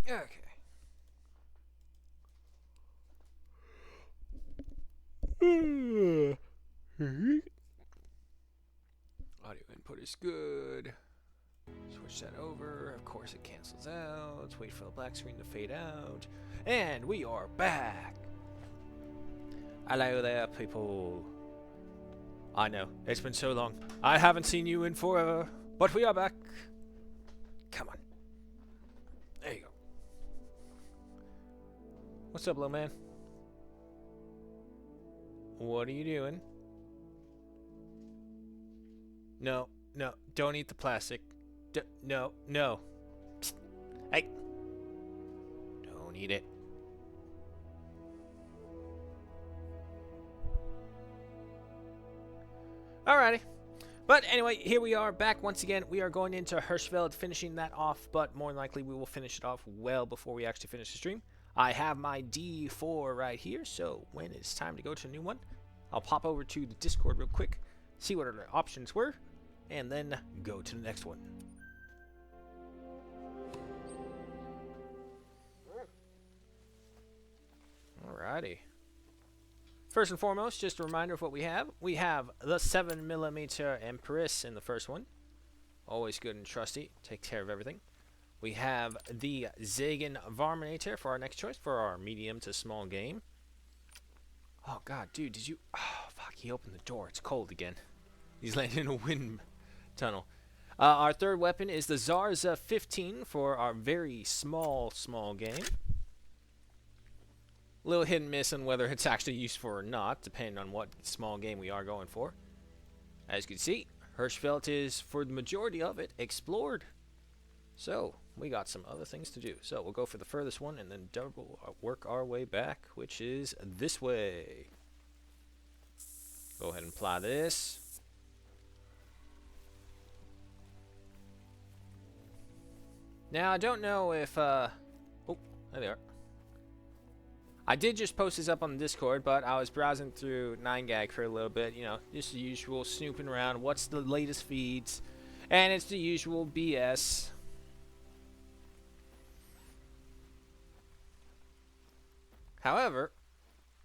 Okay. Audio input is good. Switch that over. Of course, it cancels out. Let's wait for the black screen to fade out. And we are back. Hello there, people. I know, it's been so long. I haven't seen you in forever, but we are back. Come on. There you go. What's up, little man? What are you doing? No, no, don't eat the plastic. No, no. Psst. Hey. Don't eat it. Alrighty. But anyway, here we are back once again. We are going into Hirschfeld, finishing that off, but more than likely we will finish it off well before we actually finish the stream. I have my D4 right here, so when it's time to go to a new one, I'll pop over to the Discord real quick, see what our options were, and then go to the next one. Alrighty. First and foremost, just a reminder of what we have. We have the 7mm Empress in the first one. Always good and trusty. Takes care of everything. We have the Zagan Varminator for our next choice for our medium to small game. Oh god, dude, did you... Oh, fuck, he opened the door. It's cold again. He's landing in a wind tunnel. Our third weapon is the Zarza 15 for our very small game. Little hit and miss on whether it's actually useful or not, depending on what small game we are going for. As you can see, Hirschfeld is, for the majority of it, explored. So, we got some other things to do. So, we'll go for the furthest one and then work our way back, which is this way. Go ahead and apply this. Now, I don't know if, oh, there they are. I did just post this up on the Discord, but I was browsing through 9gag for a little bit, you know, just the usual, snooping around, what's the latest feeds, and it's the usual BS. However,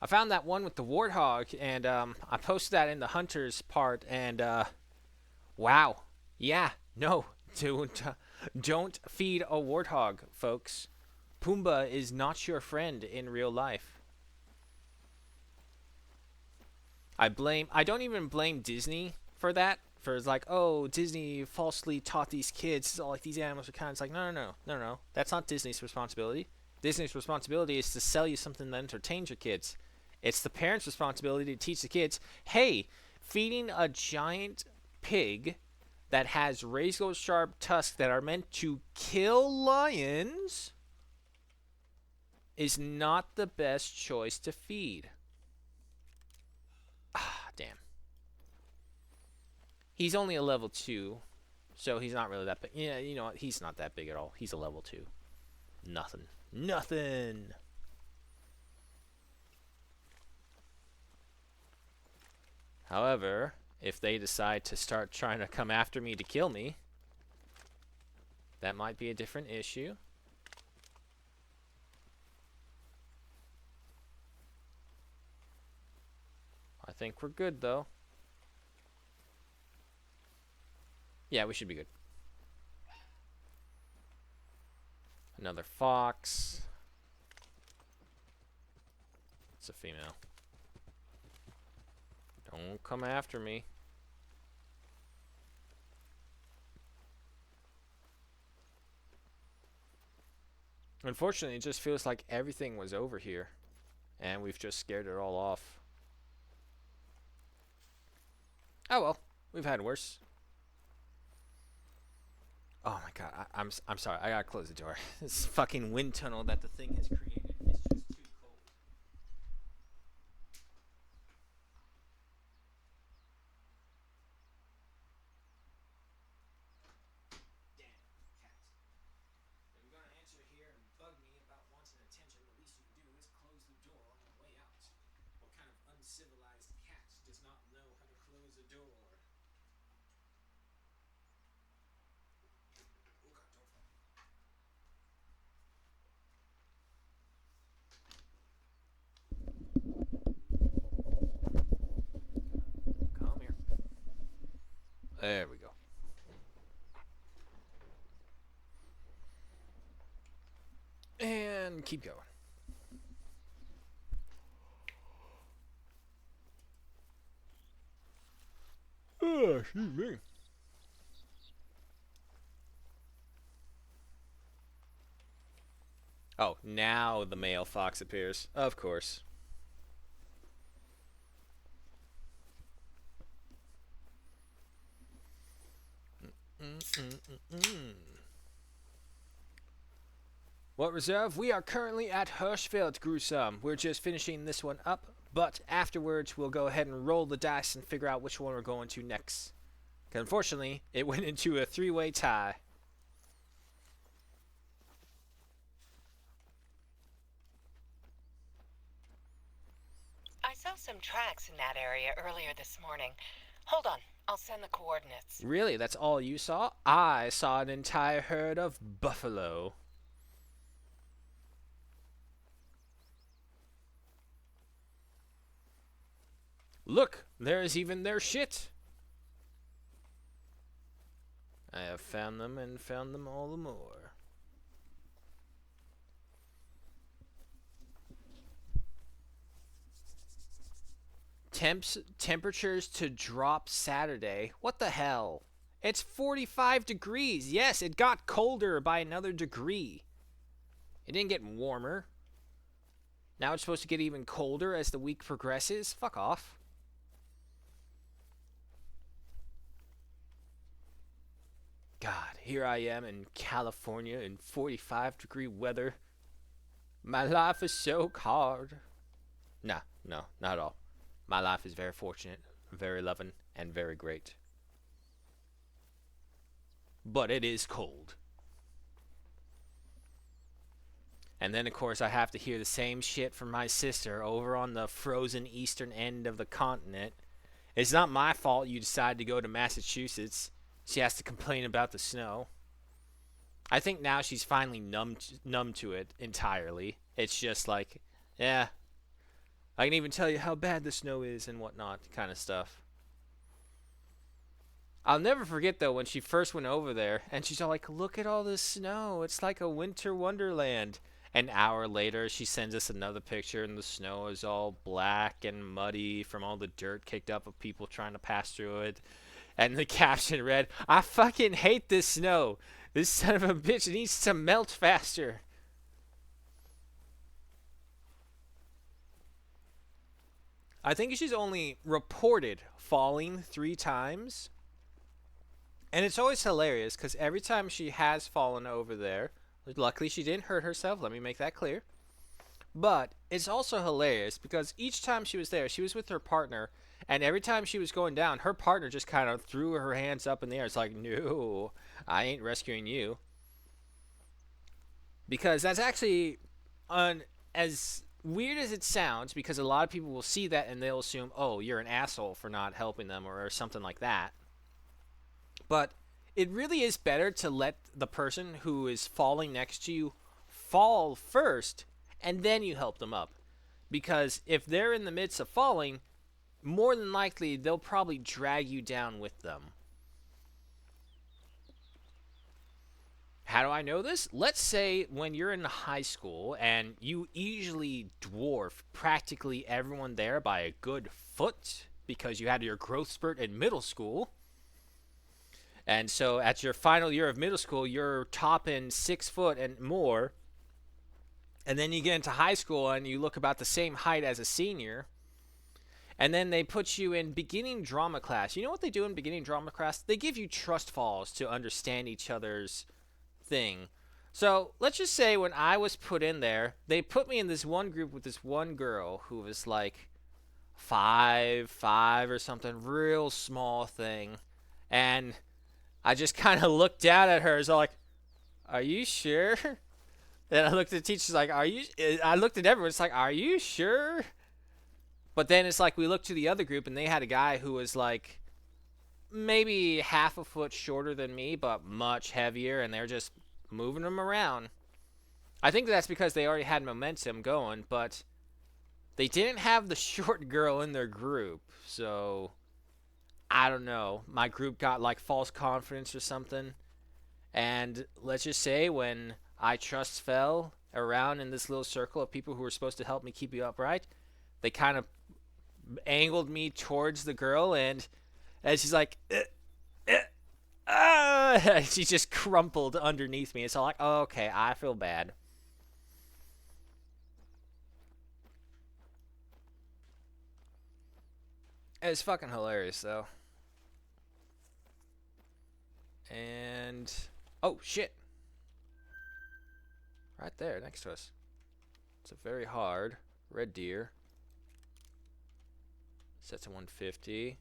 I found that one with the warthog, and I posted that in the hunters part, and wow, yeah, no, don't feed a warthog, folks. Pumbaa is not your friend in real life. I don't even blame Disney for that. For it's like, oh, Disney falsely taught these kids, all like these animals are kind of, it's like, no. That's not Disney's responsibility. Disney's responsibility is to sell you something that entertains your kids. It's the parents' responsibility to teach the kids, hey, feeding a giant pig that has razor sharp tusks that are meant to kill lions is not the best choice to feed. Ah, damn. He's only a level 2, so he's not really that big. Yeah, you know what? He's not that big at all. He's a level 2. Nothing. Nothing. However, if they decide to start trying to come after me to kill me, that might be a different issue. I think we're good, though. Yeah, we should be good. Another fox. It's a female. Don't come after me. Unfortunately, it just feels like everything was over here, and we've just scared it all off. Oh well, we've had worse. Oh my god, I'm sorry. I gotta close the door. This fucking wind tunnel that the thing has created is just too cold. Damn, cats. If you're gonna answer here and bug me about wanting attention, the least you can do is close the door on the way out. What kind of uncivilized cat does not know how to close a door? Oh god, don't fall. There we go. And keep going. Oh, excuse me. Oh, now the male fox appears. Of course. What reserve? We are currently at Hirschfeld, Gruesome. We're just finishing this one up, but afterwards we'll go ahead and roll the dice and figure out which one we're going to next. 'Cause unfortunately, it went into a three-way tie. I saw some tracks in that area earlier this morning. Hold on, I'll send the coordinates. Really? That's all you saw? I saw an entire herd of buffalo. Look, there's even their shit. I have found them and found them all the more. Temperatures to drop Saturday. What the hell? It's 45 degrees. Yes, it got colder by another degree. It didn't get warmer. Now it's supposed to get even colder as the week progresses. Fuck off. God, here I am in California in 45-degree weather. My life is so hard. No, not at all. My life is very fortunate, very loving, and very great. But it is cold. And then, of course, I have to hear the same shit from my sister over on the frozen eastern end of the continent. It's not my fault you decided to go to Massachusetts. She has to complain about the snow. I think now she's finally numb to it entirely. It's just like, yeah, I can even tell you how bad the snow is and whatnot, kind of stuff. I'll never forget, though, when she first went over there, and she's all like, look at all this snow. It's like a winter wonderland. An hour later, she sends us another picture, and the snow is all black and muddy from all the dirt kicked up of people trying to pass through it. And the caption read, I fucking hate this snow. This son of a bitch needs to melt faster. I think she's only reported falling 3 times. And it's always hilarious because every time she has fallen over there, luckily she didn't hurt herself, let me make that clear. But it's also hilarious because each time she was there, she was with her partner, and every time she was going down, her partner just kind of threw her hands up in the air. It's like, no, I ain't rescuing you. Because that's actually, as weird as it sounds, because a lot of people will see that and they'll assume, oh, you're an asshole for not helping them or something like that. But it really is better to let the person who is falling next to you fall first, and then you help them up. Because if they're in the midst of falling, more than likely they'll probably drag you down with them. How do I know this? Let's say when you're in high school and you easily dwarf practically everyone there by a good foot because you had your growth spurt in middle school. And so at your final year of middle school, you're topping 6 foot and more. And then you get into high school and you look about the same height as a senior. And then they put you in beginning drama class. You know what they do in beginning drama class? They give you trust falls to understand each other's thing. So let's just say when I was put in there, they put me in this one group with this one girl who was like 5'5" or something, real small thing. And I just kind of looked down at her as like, are you sure? Then I looked at the teachers like, are you? I looked at everyone. It's like, are you sure? But then it's like we looked to the other group and they had a guy who was like maybe half a foot shorter than me, but much heavier, and they're just moving him around. I think that's because they already had momentum going, but they didn't have the short girl in their group. So I don't know, my group got like false confidence or something. And let's just say when I trust fell around in this little circle of people who were supposed to help me keep you upright, they kind of angled me towards the girl, and she's like, and she just crumpled underneath me. It's all like, oh, okay, I feel bad. It's fucking hilarious, though. And oh shit, right there next to us. It's a very hard red deer. Set to 150.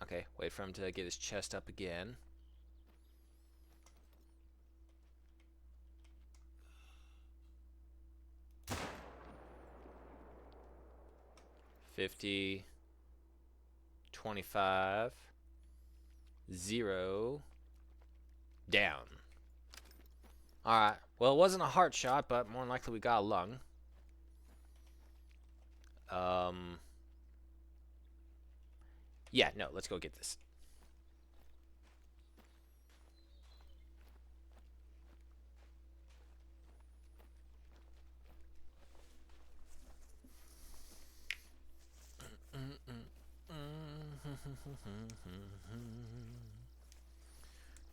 Okay, wait for him to get his chest up again. $50, 25, 0, down. Alright, well, it wasn't a heart shot, but more than likely we got a lung. Yeah, no, let's go get this.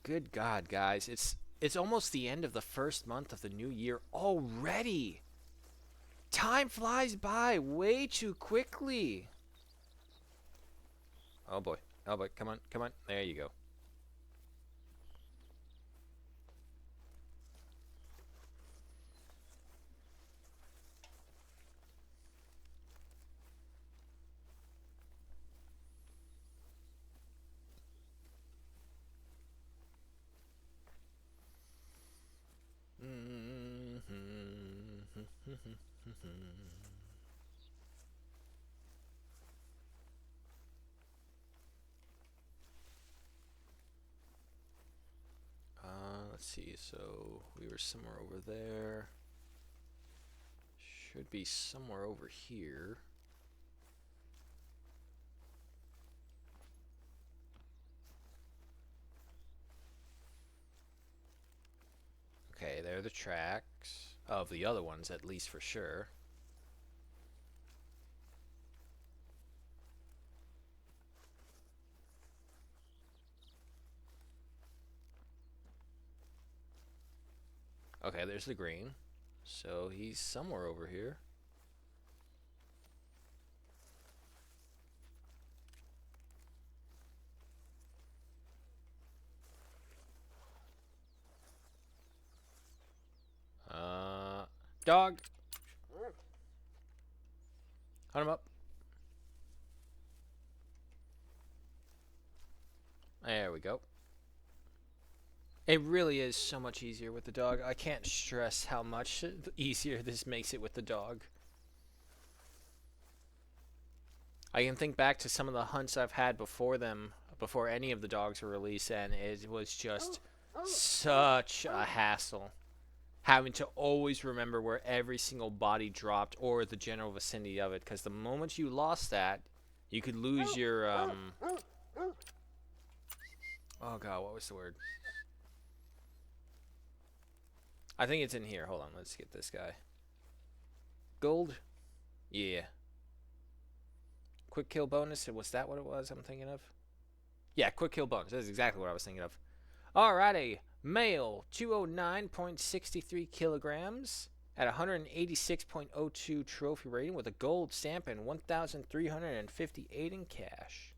Good God, guys. It's almost the end of the first month of the new year already. Time flies by way too quickly. Oh boy. Oh boy. Come on. Come on. There you go. Let's see. So we were somewhere over there. Should be somewhere over here. Okay, there are the tracks of the other ones, at least for sure. Okay, there's the green. So he's somewhere over here. Dog. Hunt him up. There we go. It really is so much easier with the dog. I can't stress how much easier this makes it with the dog. I can think back to some of the hunts I've had before any of the dogs were released, and it was just such a hassle. Having to always remember where every single body dropped or the general vicinity of it, because the moment you lost that, you could lose your, oh god, what was the word? I think it's in here. Hold on, let's get this guy. Gold? Yeah. Quick kill bonus, was that what it was I'm thinking of? Yeah, quick kill bonus, that's exactly what I was thinking of. Alrighty. Male, 209.63 kilograms at 186.02 trophy rating with a gold stamp and 1,358 in cash.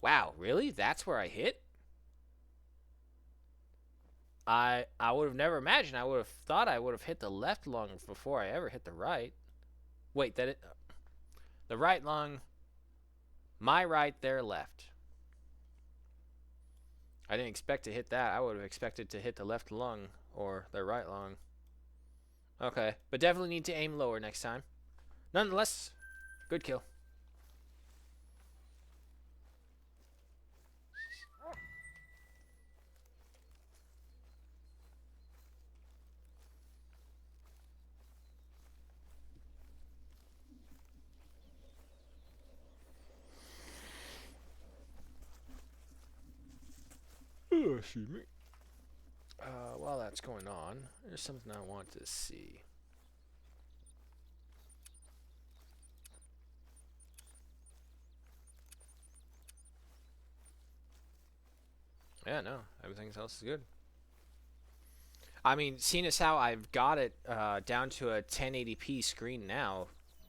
Wow, really? That's where I hit? I would have never imagined. I would have thought I would have hit the left lung before I ever hit the right. Wait, the right lung, my right, their left. I didn't expect to hit that. I would have expected to hit the left lung or the right lung. Okay, but definitely need to aim lower next time. Nonetheless, good kill. excuse me. While that's going on, there's something I want to see. Yeah, no, everything else is good. I mean, seeing as how I've got it down to a 1080p screen now,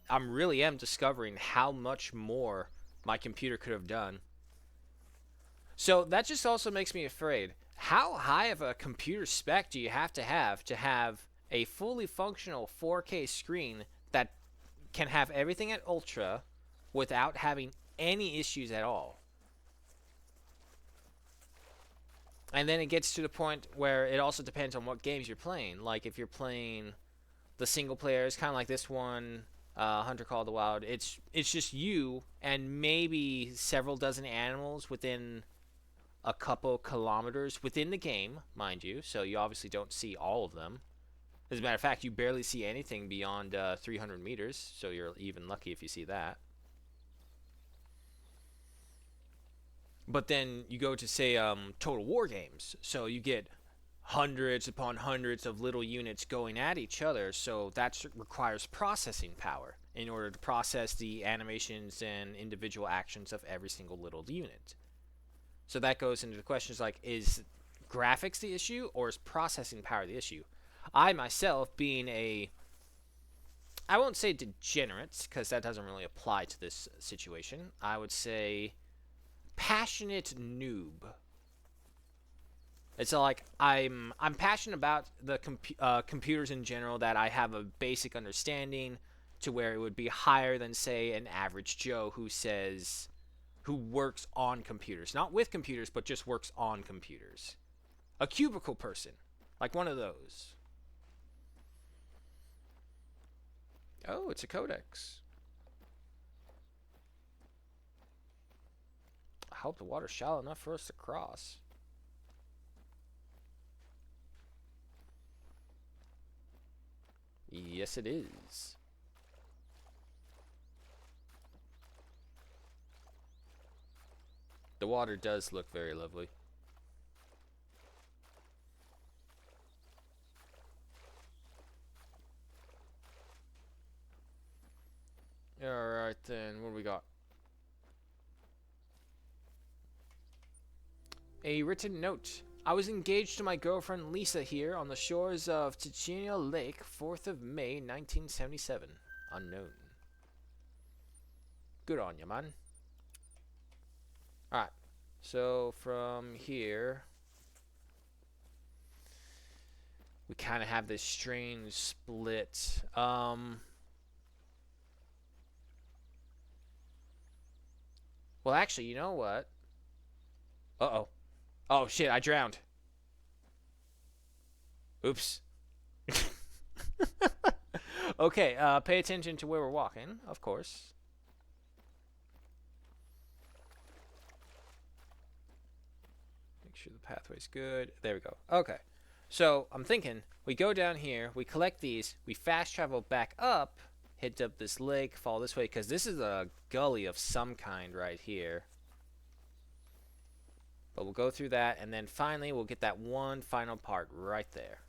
I'm really am discovering how much more my computer could have done. So that just also makes me afraid. How high of a computer spec do you have to have a fully functional 4K screen that can have everything at ultra without having any issues at all? And then it gets to the point where it also depends on what games you're playing. Like if you're playing the single players, kind of like this one, Hunter Call of the Wild. It's just you and maybe several dozen animals within a couple kilometers within the game, mind you. So you obviously don't see all of them. As a matter of fact, you barely see anything beyond 300 meters. So you're even lucky if you see that. But then you go to, say, Total War games. So you get hundreds upon hundreds of little units going at each other. So that requires processing power in order to process the animations and individual actions of every single little unit. So that goes into the questions like, is graphics the issue or is processing power the issue? I myself, being I won't say degenerate, because that doesn't really apply to this situation. I would say passionate noob. It's like I'm passionate about the computers in general, that I have a basic understanding to where it would be higher than, say, an average Joe who works on computers, not with computers, but just works on computers. A cubicle person, like one of those. Oh, it's a codex. I hope the water's shallow enough for us to cross. Yes, it is. The water does look very lovely. Alright then, what do we got? A written note. I was engaged to my girlfriend Lisa here on the shores of Ticino Lake, 4th of May, 1977. Unknown. Good on you, man. Alright. So, from here, we kind of have this strange split. Well, actually, you know what? Uh-oh. Oh, shit, I drowned. Oops. Okay, pay attention to where we're walking, of course. Make sure the pathway's good. There we go. Okay. So, I'm thinking, we go down here, we collect these, we fast travel back up, hit up this lake, fall this way, because this is a gully of some kind right here. But we'll go through that, and then finally we'll get that one final part right there.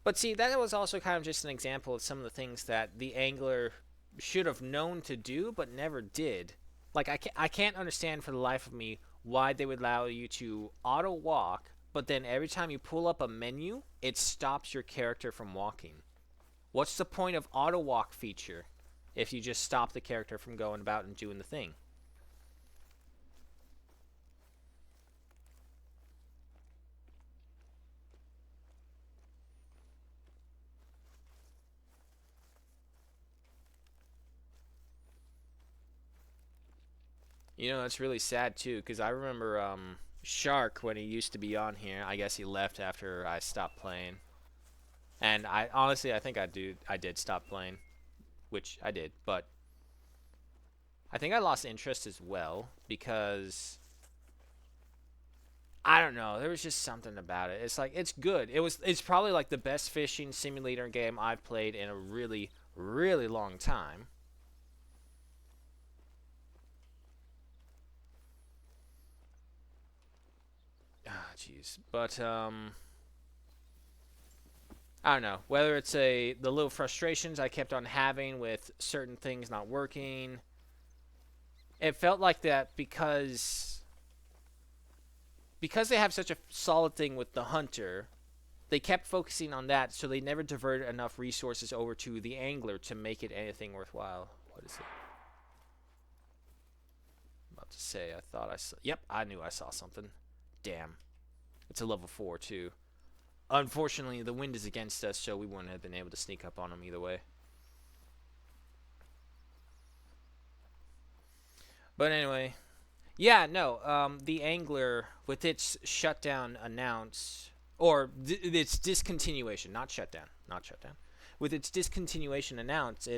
But see, that was also kind of just an example of some of the things that the angler should have known to do, but never did. Like, I can't understand for the life of me why they would allow you to auto walk, but then every time you pull up a menu, it stops your character from walking. What's the point of auto walk feature if you just stop the character from going about and doing the thing? You know, that's really sad too, because I remember Shark, when he used to be on here, I guess he left after I stopped playing. And I honestly, I think I did stop playing, which I did, but I think I lost interest as well, because I don't know, there was just something about it. It's like, it's good. It's probably like the best fishing simulator game I've played in a really, really long time. jeez. But I don't know whether it's the little frustrations I kept on having with certain things not working. It felt like that because they have such a solid thing with the hunter. They kept focusing on that, so they never diverted enough resources over to the angler to make it anything worthwhile. What is it? I'm about to say, I thought I saw. Yep, I knew I saw something. Damn. It's a level 4, too. Unfortunately, the wind is against us, so we wouldn't have been able to sneak up on them either way. But anyway, yeah, no, the angler, with its shutdown announce, or its discontinuation, not shutdown, not shutdown. With its discontinuation announced,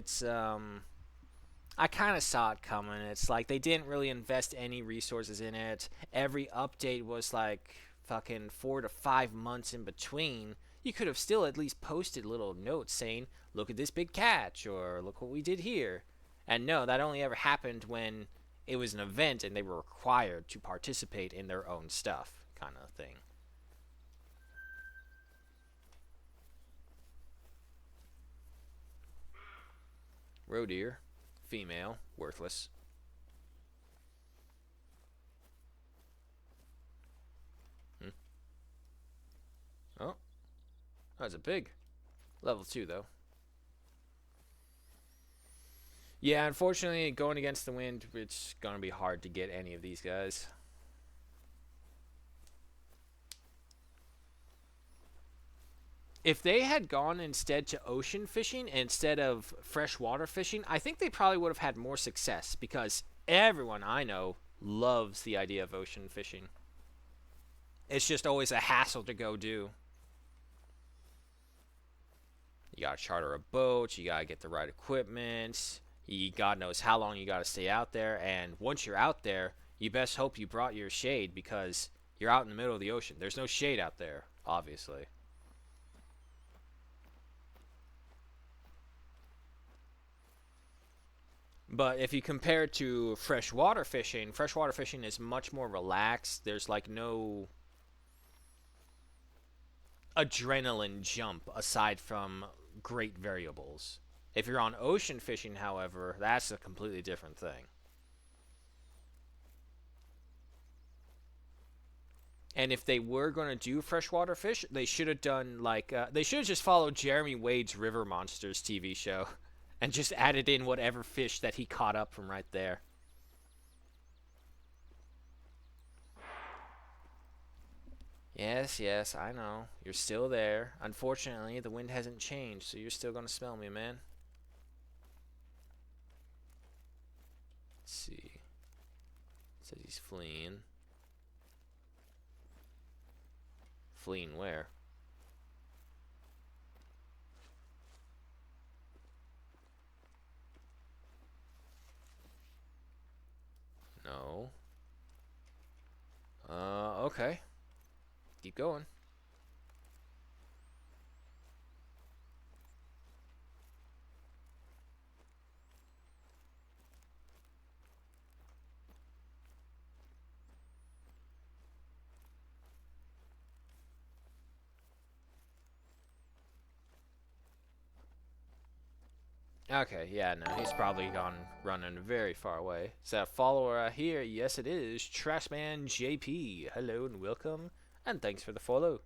I kind of saw it coming. It's like they didn't really invest any resources in it. Every update was like fucking 4 to 5 months in between. You could have still at least posted little notes saying, look at this big catch, or look what we did here. And no, that only ever happened when it was an event and they were required to participate in their own stuff, kind of thing. Roe deer, female, worthless. Oh, that's a pig. Level 2, though. Yeah, unfortunately, going against the wind, it's going to be hard to get any of these guys. If they had gone instead to ocean fishing instead of freshwater fishing, I think they probably would have had more success because everyone I know loves the idea of ocean fishing. It's just always a hassle to go do. You gotta charter a boat, you gotta get the right equipment, God knows how long you gotta stay out there, and once you're out there, you best hope you brought your shade because you're out in the middle of the ocean. There's no shade out there, obviously. But if you compare it to freshwater fishing is much more relaxed. There's like no adrenaline jump aside from great variables. If you're on ocean fishing, however, that's a completely different thing. And if they were going to do freshwater fish, they should have done like they should have just followed Jeremy Wade's River Monsters TV show and just added in whatever fish that he caught up from right there. Yes, yes, I know. You're still there. Unfortunately, the wind hasn't changed, so you're still going to smell me, man. Let's see. It says he's fleeing. Fleeing where? No. Okay. Keep going. Okay, yeah, no, he's probably gone running very far away. Is that a follower here? Yes, it is. Trashman JP. Hello and welcome, and thanks for the follow.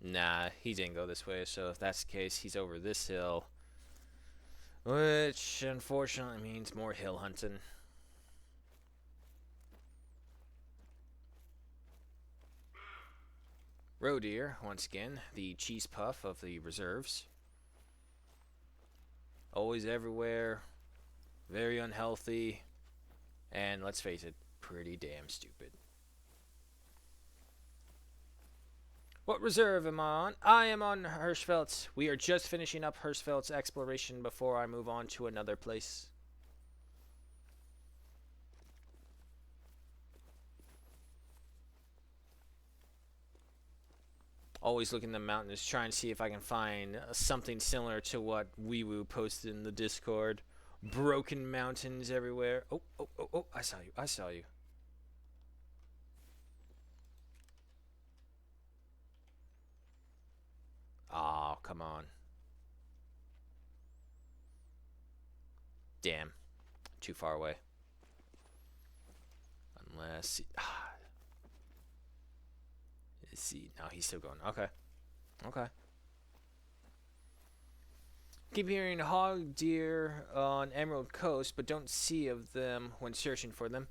Nah, he didn't go this way, so if that's the case, he's over this hill. Which, unfortunately, means more hill hunting. Roe deer, once again, the cheese puff of the reserves. Always everywhere, very unhealthy, and let's face it, pretty damn stupid. What reserve am I on? I am on Hirschfeld. We are just finishing up Hirschfeld's exploration before I move on to another place. Always looking at the mountains, trying to see if I can find something similar to what Weewoo posted in the Discord. Broken mountains everywhere. Oh, oh, oh, oh, I saw you. I saw you. Oh, come on. Damn. Too far away. Unless... Is he... No, he's still going. Okay. Okay. Keep hearing hog deer on Emerald Coast, but don't see of them when searching for them.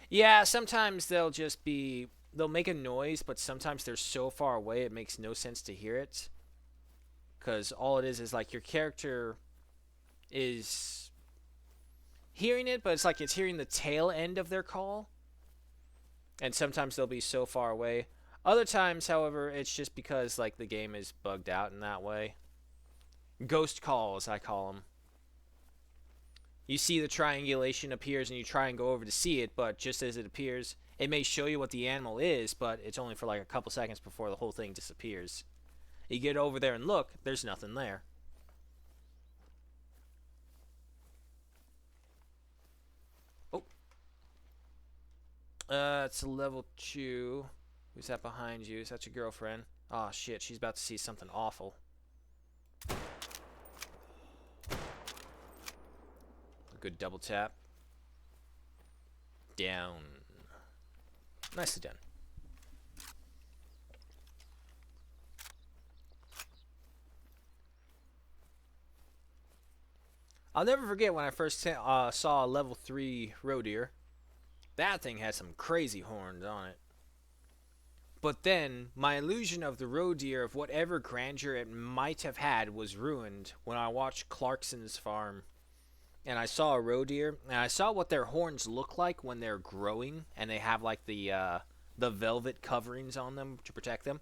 Yeah, sometimes they'll just be... They'll make a noise, but sometimes they're so far away it makes no sense to hear it. Because all it is like your character is hearing it, but it's like it's hearing the tail end of their call. And sometimes they'll be so far away. Other times, however, it's just because like the game is bugged out in that way. Ghost calls, I call them. You see the triangulation appears and you try and go over to see it, but just as it appears, it may show you what the animal is, but it's only for like a couple seconds before the whole thing disappears. You get over there and look, there's nothing there. Oh. It's a level 2. Who's that behind you? Is that your girlfriend? Oh shit, she's about to see something awful. A good double tap. Down. Nicely done. I'll never forget when I first saw a level 3 roe deer. That thing had some crazy horns on it. But then, my illusion of the roe deer of whatever grandeur it might have had was ruined when I watched Clarkson's farm. And I saw a roe deer, and I saw what their horns look like when they're growing, and they have like the velvet coverings on them to protect them.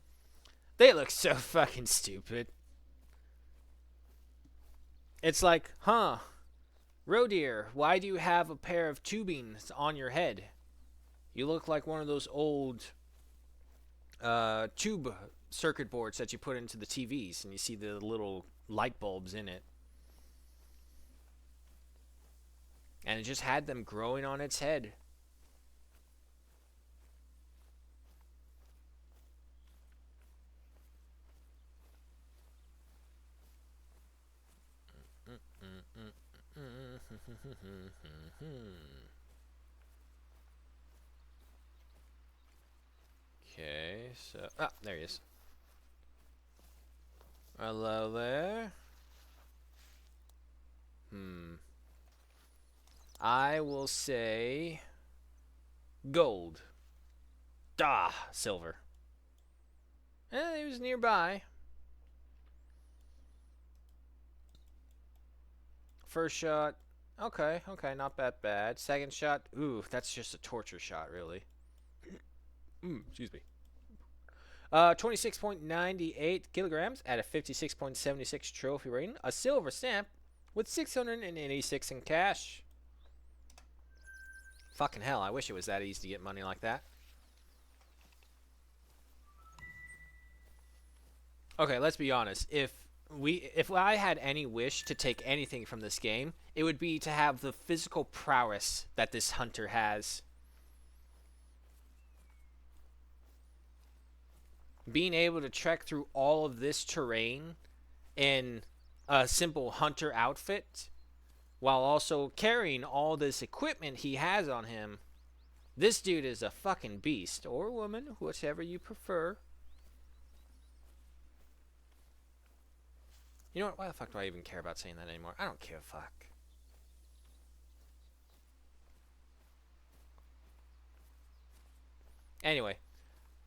They look so fucking stupid. It's like, huh, roe deer, why do you have a pair of tubings on your head? You look like one of those old tube circuit boards that you put into the TVs, and you see the little light bulbs in it. And it just had them growing on its head. Okay, so... Ah, there he is. Hello there. I will say... gold. Silver. He was nearby. First shot. Okay, not that bad. Second shot. Ooh, that's just a torture shot, really. Excuse me. 26.98 kilograms at a 56.76 trophy rating. A silver stamp with 686 in cash. Fucking hell, I wish it was that easy to get money like that. Okay, let's be honest. If I had any wish to take anything from this game, it would be to have the physical prowess that this hunter has. Being able to trek through all of this terrain in a simple hunter outfit while also carrying all this equipment he has on him. This dude is a fucking beast. Or woman, whichever you prefer. You know what? Why the fuck do I even care about saying that anymore? I don't give a fuck. Anyway,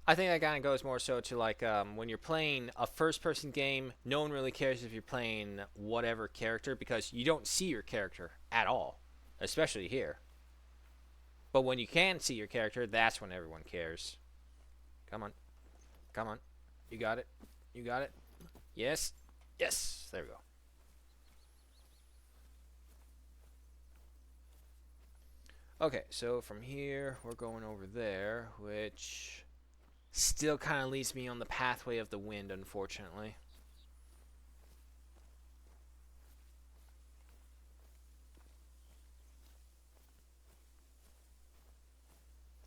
I think that kind of goes more so to like when you're playing a first-person game, no one really cares if you're playing whatever character because you don't see your character at all, especially here. But when you can see your character, that's when everyone cares. Come on. Come on. You got it. You got it. Yes. Yes. There we go. Okay, so from here, we're going over there, which Still kind of leads me on the pathway of the wind, unfortunately.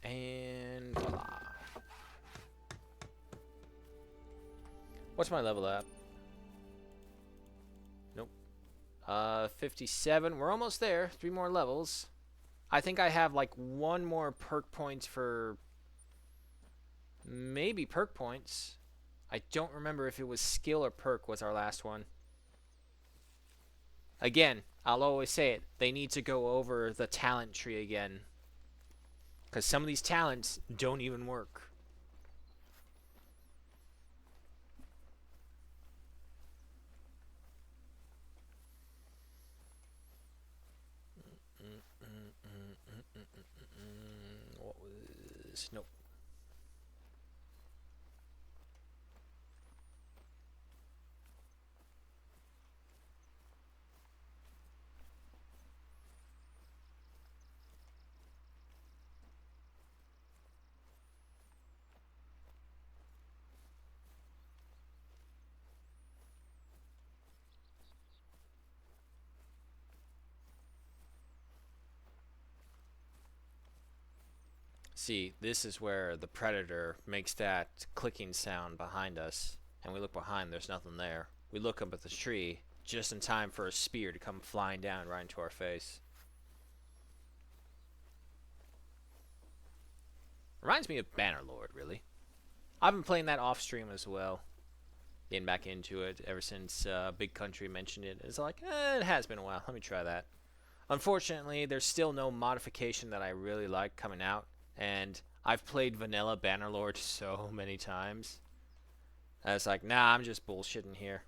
And voila. What's my level at? Nope. 57. We're almost there. 3 more levels. I think I have like 1 more perk points for maybe perk points. I don't remember if it was skill or perk was our last one. Again, I'll always say it. They need to go over the talent tree again. Because some of these talents don't even work. What was... Nope. See, this is where the predator makes that clicking sound behind us, and we look behind, there's nothing there. We look up at the tree, just in time for a spear to come flying down right into our face. Reminds me of Bannerlord, really. I've been playing that off stream as well. Getting back into it ever since Big Country mentioned it. It's like, it has been a while. Let me try that. Unfortunately, there's still no modification that I really like coming out. And I've played vanilla Bannerlord so many times. And it's like, nah, I'm just bullshitting here.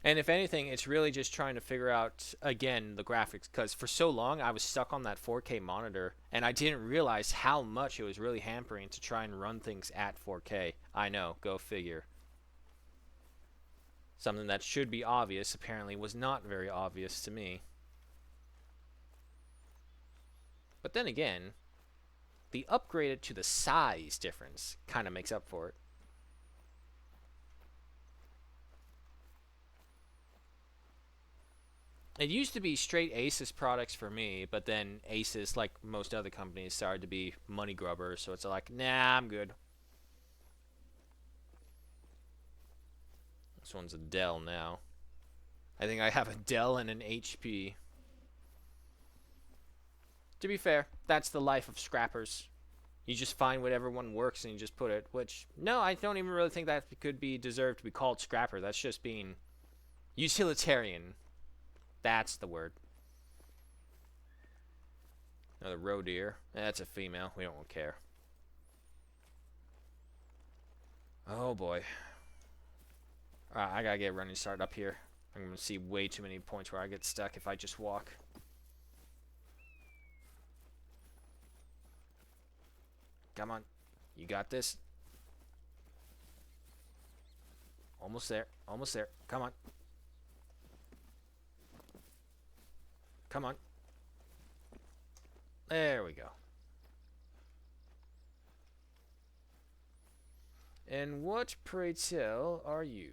And if anything, it's really just trying to figure out, again, the graphics. Because for so long, I was stuck on that 4K monitor. And I didn't realize how much it was really hampering to try and run things at 4K. I know, go figure. Something that should be obvious, apparently, was not very obvious to me. But then again, the upgraded to the size difference kind of makes up for it. It used to be straight Asus products for me, but then Asus, like most other companies, started to be money grubbers, so it's like, nah, I'm good. This one's a Dell now. I think I have a Dell and an HP. To be fair, that's the life of scrappers. You just find whatever one works and you just put it, which, no, I don't even really think that could be deserved to be called scrapper. That's just being utilitarian. That's the word. Another roe deer. That's a female. We don't care. Oh boy. Alright, I gotta get running start up here. I'm gonna see way too many points where I get stuck if I just walk. Come on. You got this. Almost there. Almost there. Come on. Come on. There we go. And what, pray tell, are you?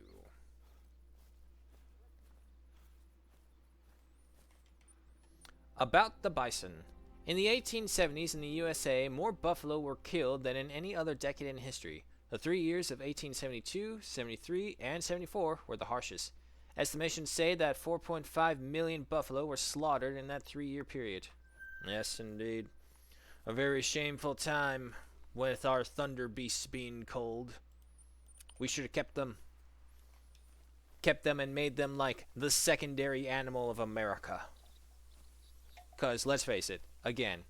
About the bison. In the 1870s in the USA, more buffalo were killed than in any other decade in history. The 3 years of 1872, 73, and 74 were the harshest. Estimations say that 4.5 million buffalo were slaughtered in that 3-year period. Yes, indeed. A very shameful time with our thunder beasts being cold. We should have kept them. Kept them and made them like the secondary animal of America. Because, let's face it, again,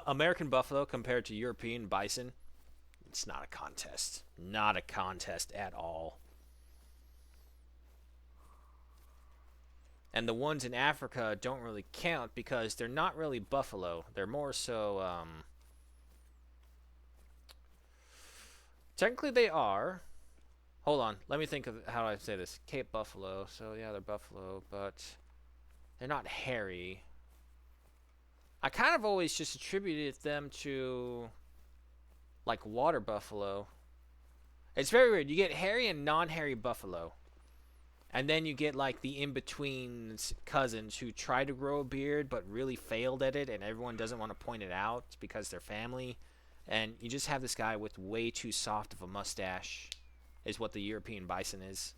American buffalo compared to European bison, it's not a contest. Not a contest at all. And the ones in Africa don't really count because they're not really buffalo. They're more so, technically they are. Hold on, let me think of how I say this. Cape buffalo, so yeah, they're buffalo, but they're not hairy. I kind of always just attributed them to like water buffalo. It's very weird. You get hairy and non-hairy buffalo. And then you get like the in-between cousins who try to grow a beard but really failed at it, and everyone doesn't want to point it out because they're family. And you just have this guy with way too soft of a mustache, is what the European bison is.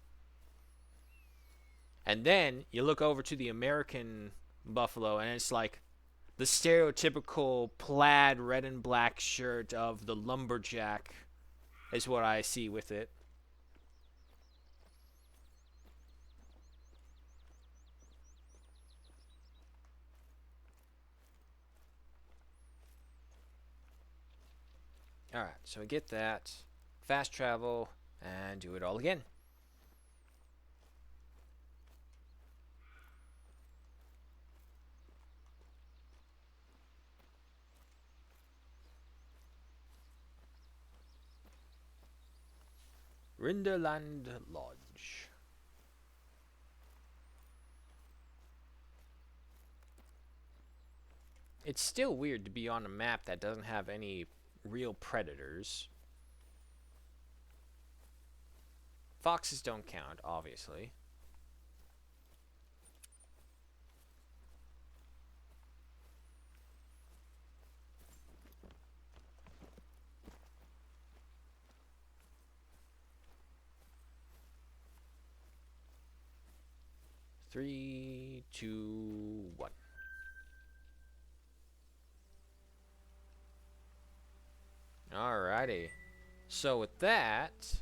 And then you look over to the American buffalo, and it's like the stereotypical plaid red and black shirt of the lumberjack is what I see with it. Alright, so we get that. Fast travel, and do it all again. Rinderland Lodge. It's still weird to be on a map that doesn't have any real predators. Foxes don't count, obviously. Three, two, one. Alrighty. So with that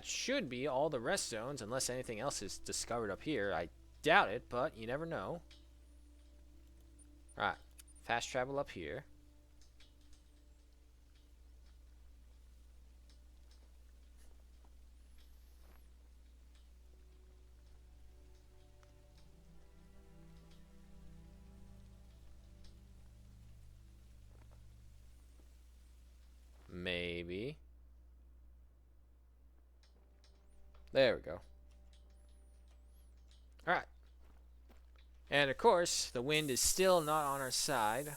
should be all the rest zones, unless anything else is discovered up here. I doubt it, but you never know. Alright. Fast travel up here. Maybe. There we go. Alright. And of course, the wind is still not on our side.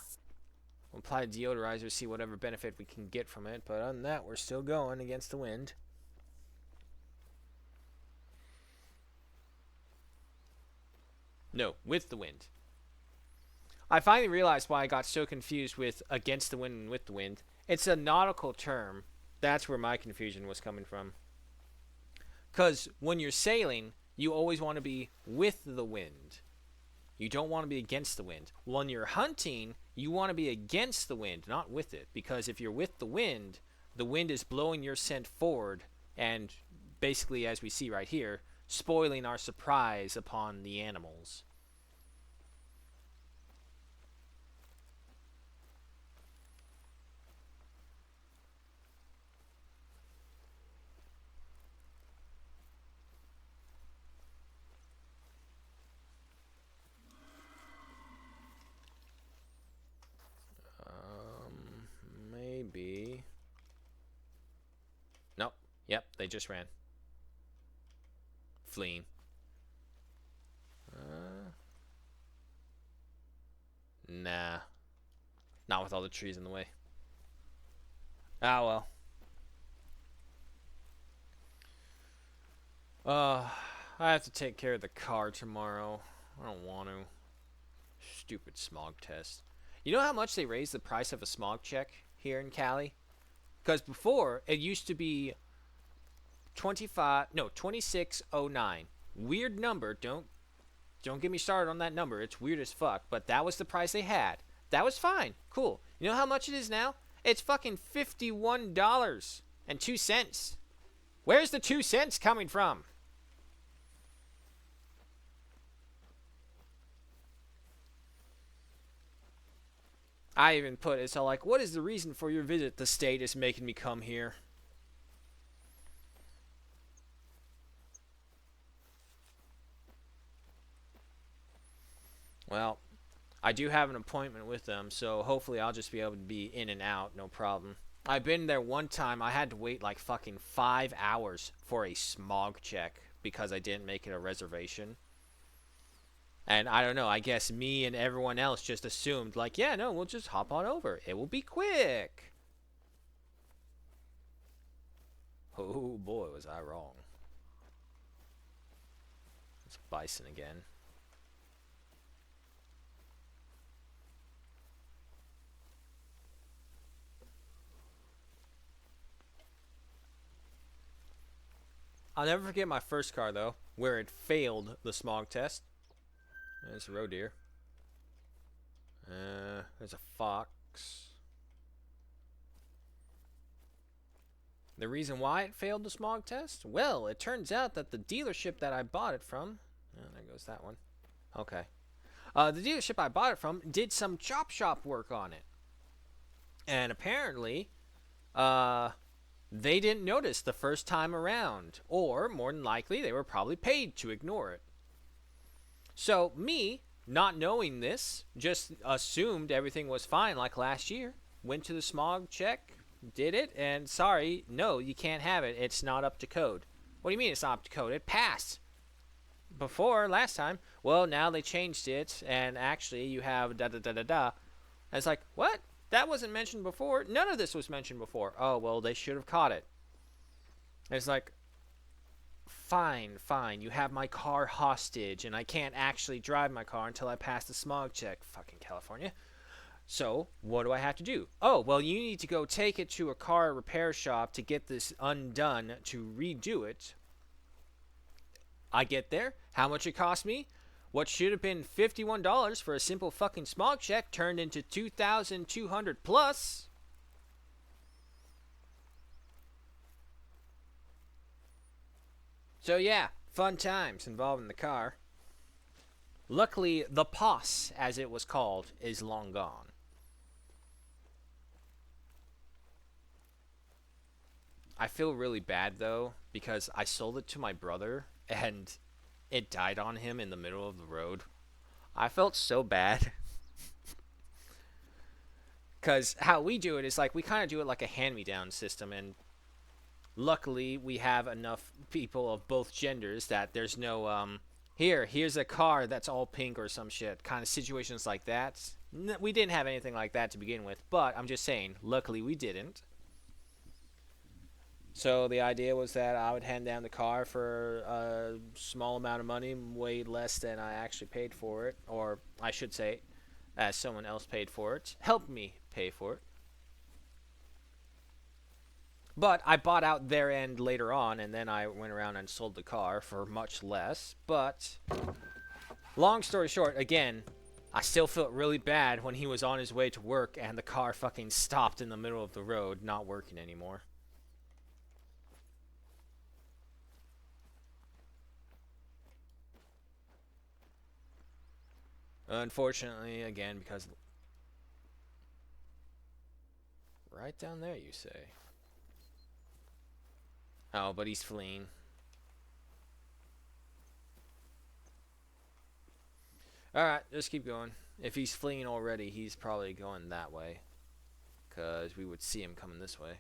We'll apply deodorizer, see whatever benefit we can get from it. But other than that, we're still going against the wind. No, with the wind. I finally realized why I got so confused with against the wind and with the wind. It's a nautical term. That's where my confusion was coming from. Because when you're sailing, you always want to be with the wind. You don't want to be against the wind. When you're hunting, you want to be against the wind, not with it. Because if you're with the wind is blowing your scent forward and basically, as we see right here, spoiling our surprise upon the animals. Maybe. Nope. Yep, they just ran. Fleeing. Nah. Not with all the trees in the way. Ah, well. I have to take care of the car tomorrow. I don't want to. Stupid smog test. You know how much they raised the price of a smog check here in Cali? Because before, it used to be 2609. Weird number. Don't get me started on that number. It's weird as fuck. But that was the price they had. That was fine. Cool. You know how much it is now? It's fucking $51.02. Where's the 2 cents coming from? I even put it, so like, what is the reason for your visit? The state is making me come here. Well, I do have an appointment with them, so hopefully I'll just be able to be in and out, no problem. I've been there one time, I had to wait like fucking 5 hours for a smog check because I didn't make it a reservation. And I don't know, I guess me and everyone else just assumed, like, yeah, no, we'll just hop on over. It will be quick. Oh boy, was I wrong. It's Bison again. I'll never forget my first car, though, where it failed the smog test. There's a roe deer. There's a fox. The reason why it failed the smog test? Well, it turns out that the dealership that I bought it from... Oh, there goes that one. Okay. The dealership I bought it from did some chop shop work on it. And apparently, they didn't notice the first time around. Or, more than likely, they were probably paid to ignore it. So, me, not knowing this, just assumed everything was fine like last year. Went to the smog check, did it, and sorry, no, you can't have it. It's not up to code. What do you mean it's not up to code? It passed. Before, last time, well, now they changed it, and actually you have da-da-da-da-da. And it's like, what? That wasn't mentioned before. None of this was mentioned before. Oh, well, they should have caught it. And it's like, fine, fine. You have my car hostage, and I can't actually drive my car until I pass the smog check. Fucking California. So, what do I have to do? Oh, well, you need to go take it to a car repair shop to get this undone to redo it. I get there. How much it cost me? What should have been $51 for a simple fucking smog check turned into $2,200 plus. So yeah, fun times involving the car. Luckily, the POS, as it was called, is long gone. I feel really bad though because I sold it to my brother and it died on him in the middle of the road. I felt so bad. Because how we do it is like we kind of do it like a hand-me-down system, and luckily we have enough people of both genders that there's no here's a car that's all pink or some shit kind of situations like that. We didn't have anything like that to begin with, but I'm just saying, luckily we didn't. So the idea was that I would hand down the car for a small amount of money, way less than I actually paid for it, or I should say, as someone else paid for it, helped me pay for it. But I bought out their end later on, and then I went around and sold the car for much less. But long story short, again, I still felt really bad when he was on his way to work and the car fucking stopped in the middle of the road, not working anymore. Unfortunately, again, because... Right down there, you say? Oh, but he's fleeing. Alright, just keep going. If he's fleeing already, he's probably going that way. Because we would see him coming this way.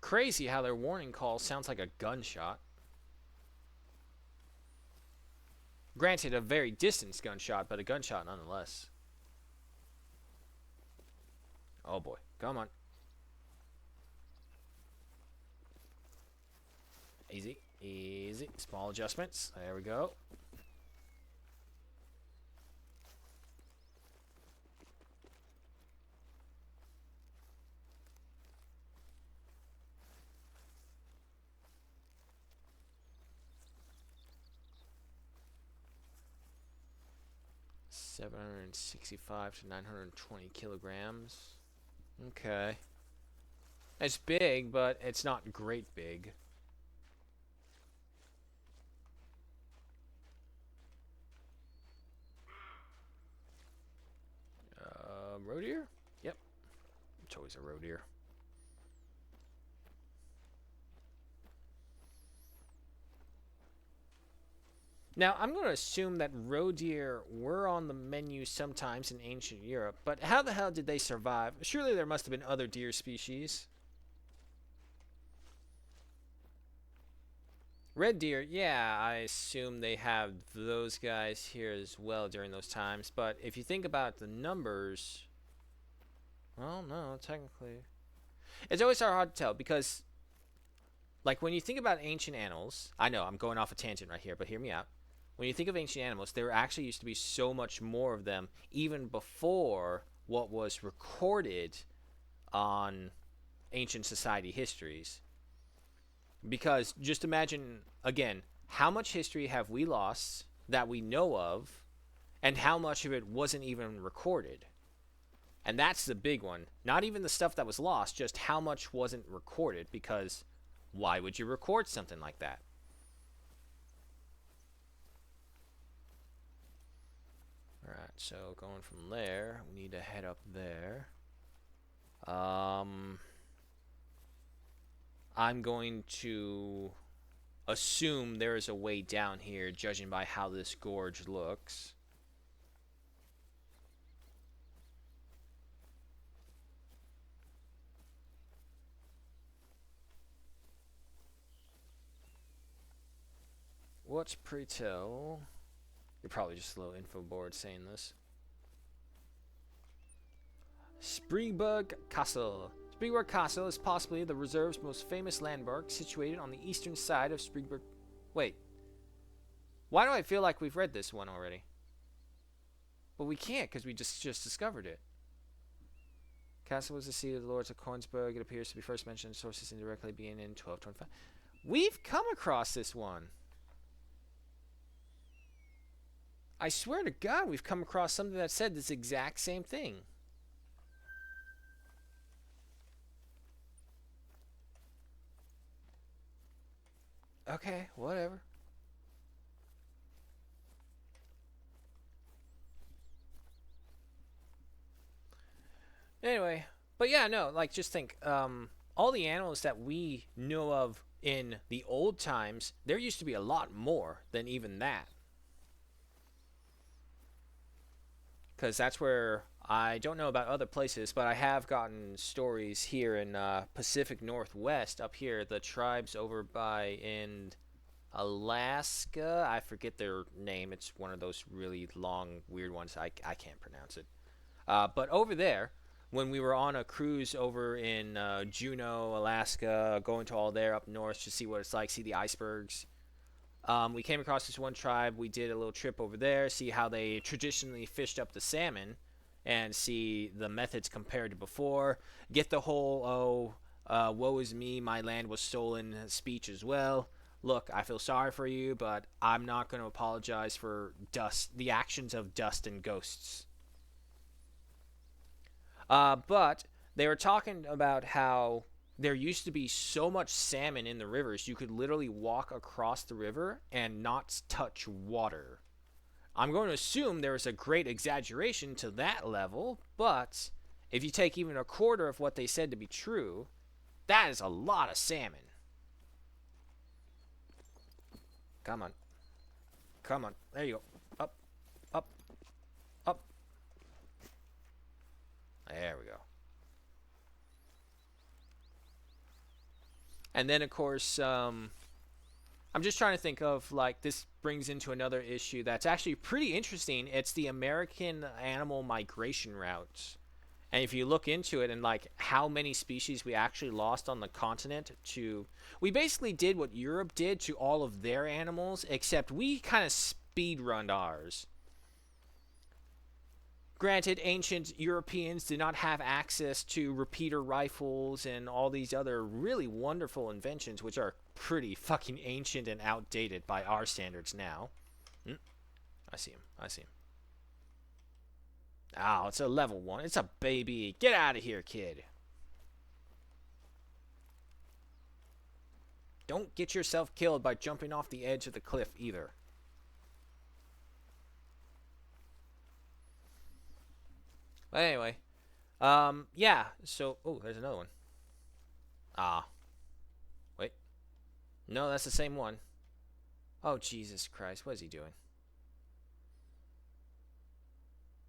Crazy how their warning call sounds like a gunshot. Granted, a very distant gunshot, but a gunshot nonetheless. Oh boy, come on. Easy, easy. Small adjustments. There we go. $765 to 920 kilograms. Okay. It's big, but it's not great big. Roe deer? Yep. It's always a roe deer. Now, I'm going to assume that roe deer were on the menu sometimes in ancient Europe, but how the hell did they survive? Surely there must have been other deer species. Red deer, yeah, I assume they have those guys here as well during those times, but if you think about the numbers, well, no, technically. It's always hard to tell because, like, when you think about ancient animals, I know I'm going off a tangent right here, but hear me out. When you think of ancient animals, there actually used to be so much more of them even before what was recorded on ancient society histories. Because just imagine, again, how much history have we lost that we know of, and how much of it wasn't even recorded? And that's the big one. Not even the stuff that was lost, just how much wasn't recorded, because why would you record something like that? Alright, so going from there, we need to head up there. I'm going to assume there is a way down here, judging by how this gorge looks. What's pre-tell? You're probably just a little info board saying this. Springburg Castle. Springburg Castle is possibly the reserve's most famous landmark, situated on the eastern side of Springburg. Wait. Why do I feel like we've read this one already? But we can't, because we just discovered it. Castle was the seat of the Lords of Kornsberg. It appears to be first mentioned in sources indirectly being in 1225. We've come across this one. I swear to God, we've come across something that said this exact same thing. Okay, whatever. Anyway, but yeah, no, like just think, all the animals that we know of in the old times, there used to be a lot more than even that. Because that's where I don't know about other places, but I have gotten stories here in Pacific Northwest. Up here, the tribes over by in Alaska, I forget their name. It's one of those really long, weird ones. I can't pronounce it. But over there, when we were on a cruise over in Juneau, Alaska, going to all there up north to see what it's like, see the icebergs. We came across this one tribe. We did a little trip over there, see how they traditionally fished up the salmon, and see the methods compared to before. Get the whole, woe is me, my land was stolen speech as well. Look, I feel sorry for you, but I'm not going to apologize for the actions of dust and ghosts. But they were talking about how there used to be so much salmon in the rivers, you could literally walk across the river and not touch water. I'm going to assume there is a great exaggeration to that level, but if you take even a quarter of what they said to be true, that is a lot of salmon. Come on. Come on. There you go. Up. Up. Up. There we go. And then, of course, I'm just trying to think of, like, this brings into another issue that's actually pretty interesting. It's the American animal migration routes. And if you look into it and, like, how many species we actually lost on the continent to... We basically did what Europe did to all of their animals, except we kind of speed-runned ours. Granted, ancient Europeans did not have access to repeater rifles and all these other really wonderful inventions, which are pretty fucking ancient and outdated by our standards now. I see him. I see him. Oh, it's a level 1. It's a baby. Get out of here, kid. Don't get yourself killed by jumping off the edge of the cliff either. But anyway, yeah, so, oh, there's another one. Ah. Wait. No, that's the same one. Oh, Jesus Christ. What is he doing?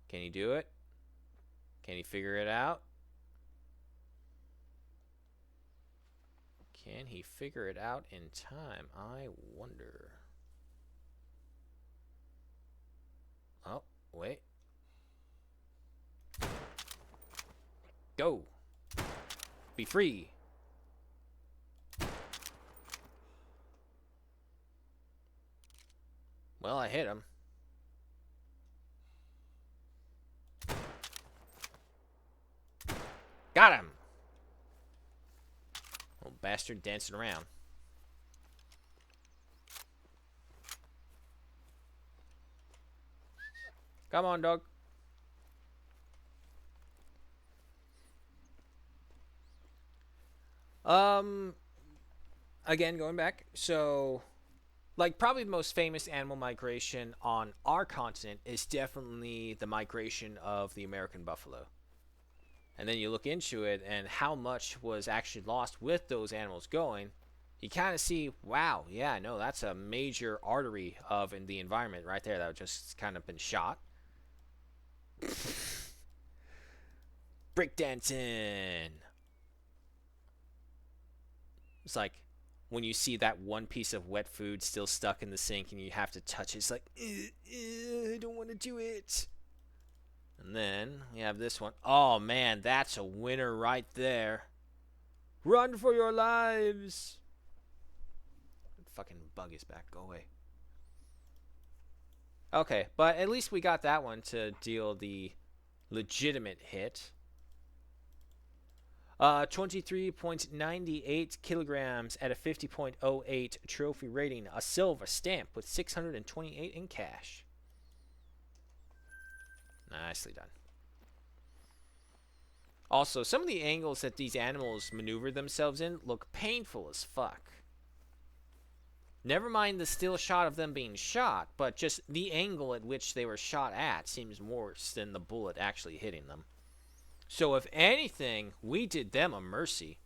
Can he do it? Can he figure it out? Can he figure it out in time? I wonder. Oh, wait. Go. Be free. Well, I hit him. Got him. Little bastard dancing around. Come on, dog. Again, going back. So, like, probably the most famous animal migration on our continent is definitely the migration of the American buffalo. And then you look into it and how much was actually lost with those animals going, you kind of see, wow, yeah, no, that's a major artery of in the environment right there that just kind of been shot. Breakdancing. It's like when you see that one piece of wet food still stuck in the sink and you have to touch it. It's like, I don't want to do it. And then we have this one. Oh, man, that's a winner right there. Run for your lives. Fucking bug is back. Go away. Okay, but at least we got that one to deal the legitimate hit. 23.98 kilograms at a 50.08 trophy rating. A silver stamp with 628 in cash. Nicely done. Also, some of the angles that these animals maneuver themselves in look painful as fuck. Never mind the still shot of them being shot, but just the angle at which they were shot at seems worse than the bullet actually hitting them. So if anything, we did them a mercy.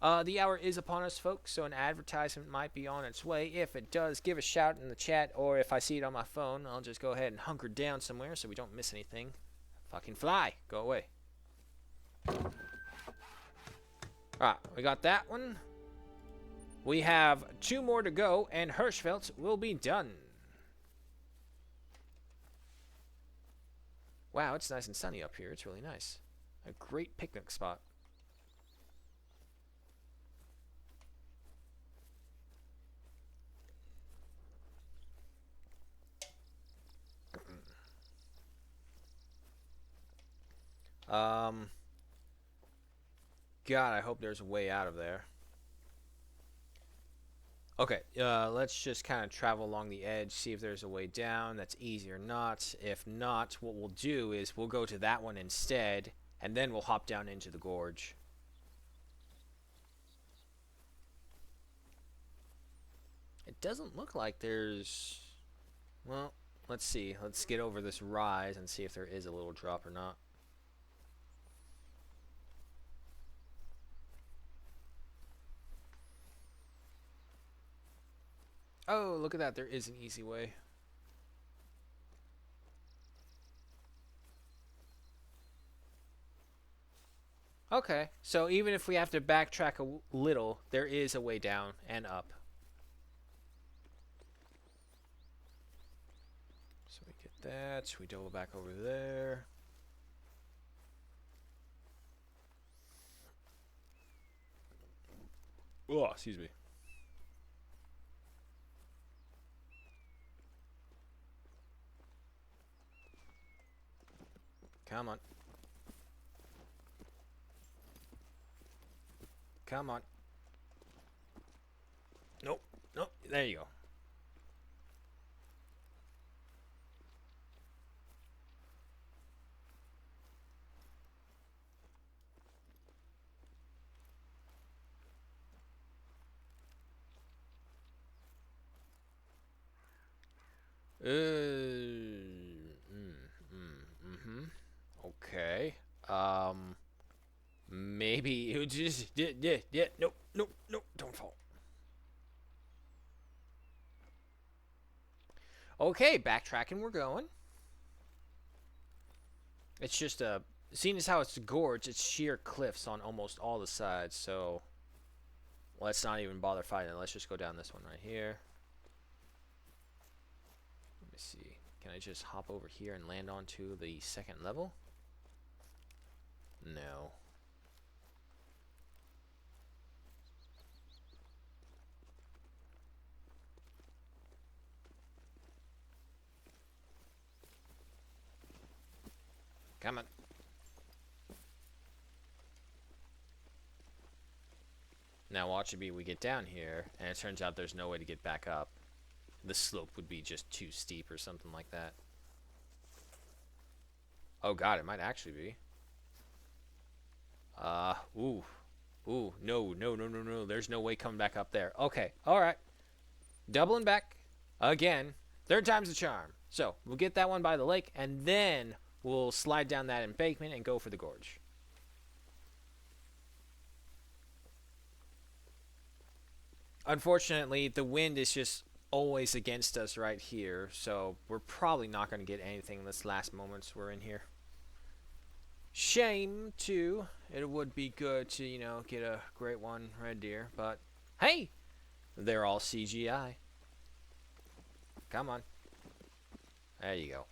The hour is upon us, folks, so an advertisement might be on its way. If it does, give a shout in the chat, or if I see it on my phone, I'll just go ahead and hunker down somewhere so we don't miss anything. Fucking fly. Go away. Alright, we got that one. We have 2 more to go, and Hirschfeld will be done. Wow, it's nice and sunny up here. It's really nice. A great picnic spot. God, I hope there's a way out of there. Okay, let's just kind of travel along the edge, see if there's a way down that's easy or not. If not, what we'll do is we'll go to that one instead, and then we'll hop down into the gorge. It doesn't look like there's... Well, let's see. Let's get over this rise and see if there is a little drop or not. Oh, look at that. There is an easy way. Okay, so even if we have to backtrack a little, there is a way down and up. So we get that. We double back over there. Oh, excuse me. Come on. Come on. Nope. Nope. There you go. Okay. Maybe you just yeah. Nope, nope, nope. Don't fall. Okay, backtracking. We're going. It's just a. Seeing as how it's a gorge, it's sheer cliffs on almost all the sides. So let's not even bother fighting. Let's just go down this one right here. Let me see. Can I just hop over here and land onto the second level? No. Come on. Now watch it be we get down here, and it turns out there's no way to get back up. The slope would be just too steep or something like that. Oh god, it might actually be. Ooh. Ooh, no. There's no way coming back up there. Okay, alright. Doubling back. Again. Third time's the charm. So, we'll get that one by the lake, and then we'll slide down that embankment and go for the gorge. Unfortunately, the wind is just always against us right here, so we're probably not going to get anything in this last moments we're in here. Shame, too. It would be good to, you know, get a great one red deer, but hey, they're all CGI. Come on. There you go.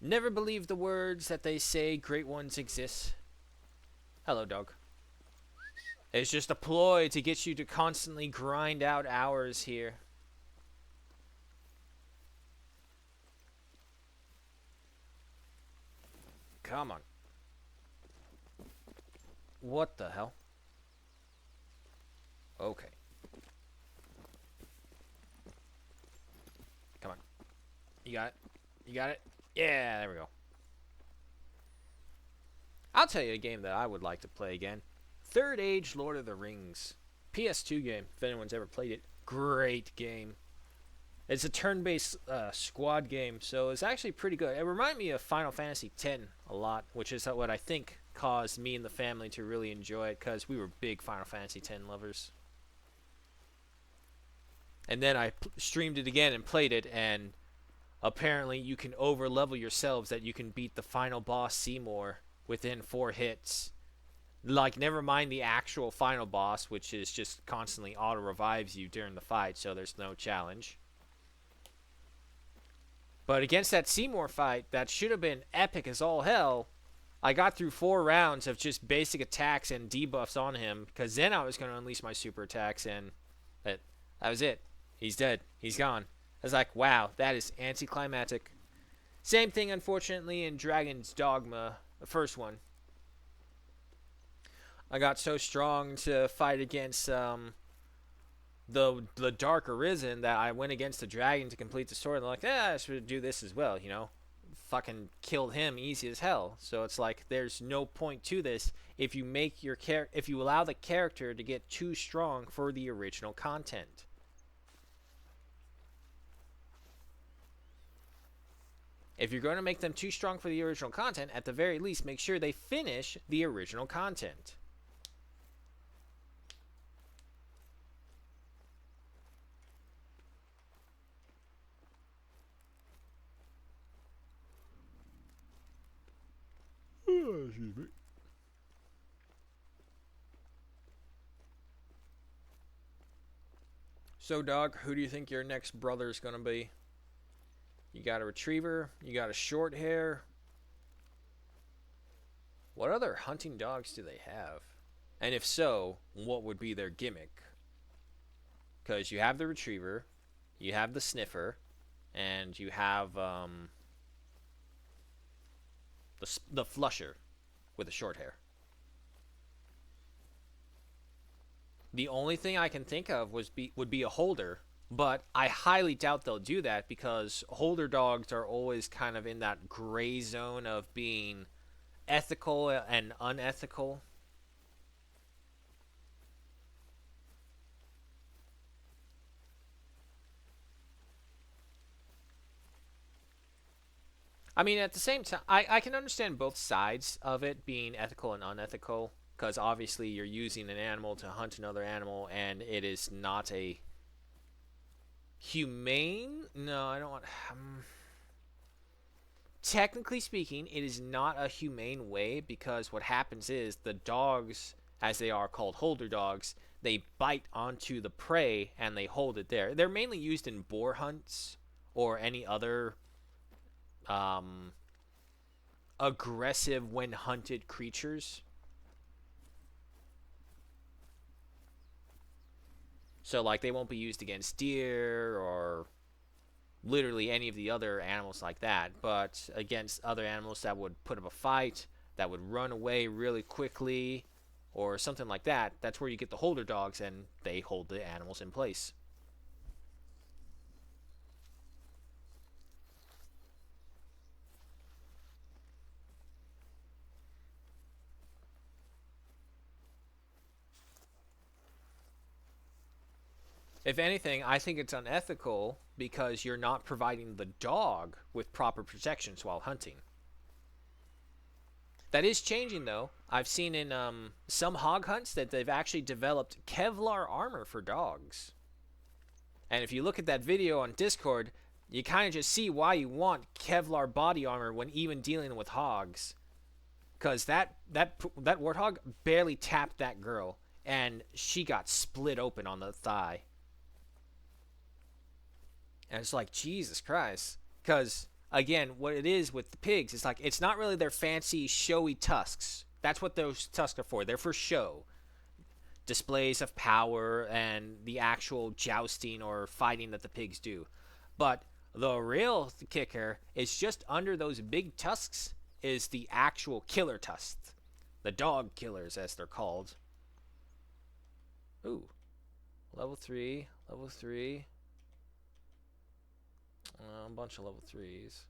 Never believe the words that they say great ones exist. Hello, dog. It's just a ploy to get you to constantly grind out hours here. Come on. What the hell? Okay. Come on. You got it? You got it? Yeah, there we go. I'll tell you a game that I would like to play again. Third Age Lord of the Rings. PS2 game, if anyone's ever played it. Great game. It's a turn-based squad game, so it's actually pretty good. It reminded me of Final Fantasy X a lot, which is what I think caused me and the family to really enjoy it, because we were big Final Fantasy X lovers. And then I streamed it again and played it, and apparently you can over-level yourselves that you can beat the final boss Seymour within 4 hits. Like, never mind the actual final boss, which is just constantly auto-revives you during the fight, so there's no challenge. But against that Seymour fight, that should have been epic as all hell, I got through 4 rounds of just basic attacks and debuffs on him, because then I was going to unleash my super attacks, and that was it. He's dead. He's gone. I was like, wow, that is anticlimactic. Same thing, unfortunately, in Dragon's Dogma, the first one. I got so strong to fight against the Dark Arisen that I went against the dragon to complete the story. And they're like, I should do this as well, you know. Fucking killed him easy as hell. So it's like there's no point to this if you make your if you allow the character to get too strong for the original content. If you're going to make them too strong for the original content, at the very least, make sure they finish the original content. Excuse me. So, dog, who do you think your next brother's gonna be? You got a retriever, you got a short hair. What other hunting dogs do they have? And if so, what would be their gimmick? Because you have the retriever, you have the sniffer, and you have the flusher with the short hair. The only thing I can think of would be a holder, but I highly doubt they'll do that because holder dogs are always kind of in that gray zone of being ethical and unethical. I mean, at the same time, I can understand both sides of it being ethical and unethical, because obviously you're using an animal to hunt another animal, and it is not a humane. No, I don't want. Technically speaking, it is not a humane way because what happens is the dogs, as they are called holder dogs, they bite onto the prey and they hold it there. They're mainly used in boar hunts or any other um, aggressive when hunted creatures. So like they won't be used against deer or literally any of the other animals like that, but against other animals that would put up a fight, that would run away really quickly, or something like that, that's where you get the holder dogs and they hold the animals in place. If anything, I think it's unethical because you're not providing the dog with proper protections while hunting. That is changing though. I've seen in some hog hunts that they've actually developed Kevlar armor for dogs. And if you look at that video on Discord, you kind of just see why you want Kevlar body armor when even dealing with hogs. Because that warthog barely tapped that girl, and she got split open on the thigh. And it's like, Jesus Christ. Because, again, what it is with the pigs, it's like, it's not really their fancy, showy tusks. That's what those tusks are for. They're for show. Displays of power and the actual jousting or fighting that the pigs do. But the real kicker is just under those big tusks is the actual killer tusks. The dog killers, as they're called. Ooh. Level 3. Level 3. A bunch of level 3s.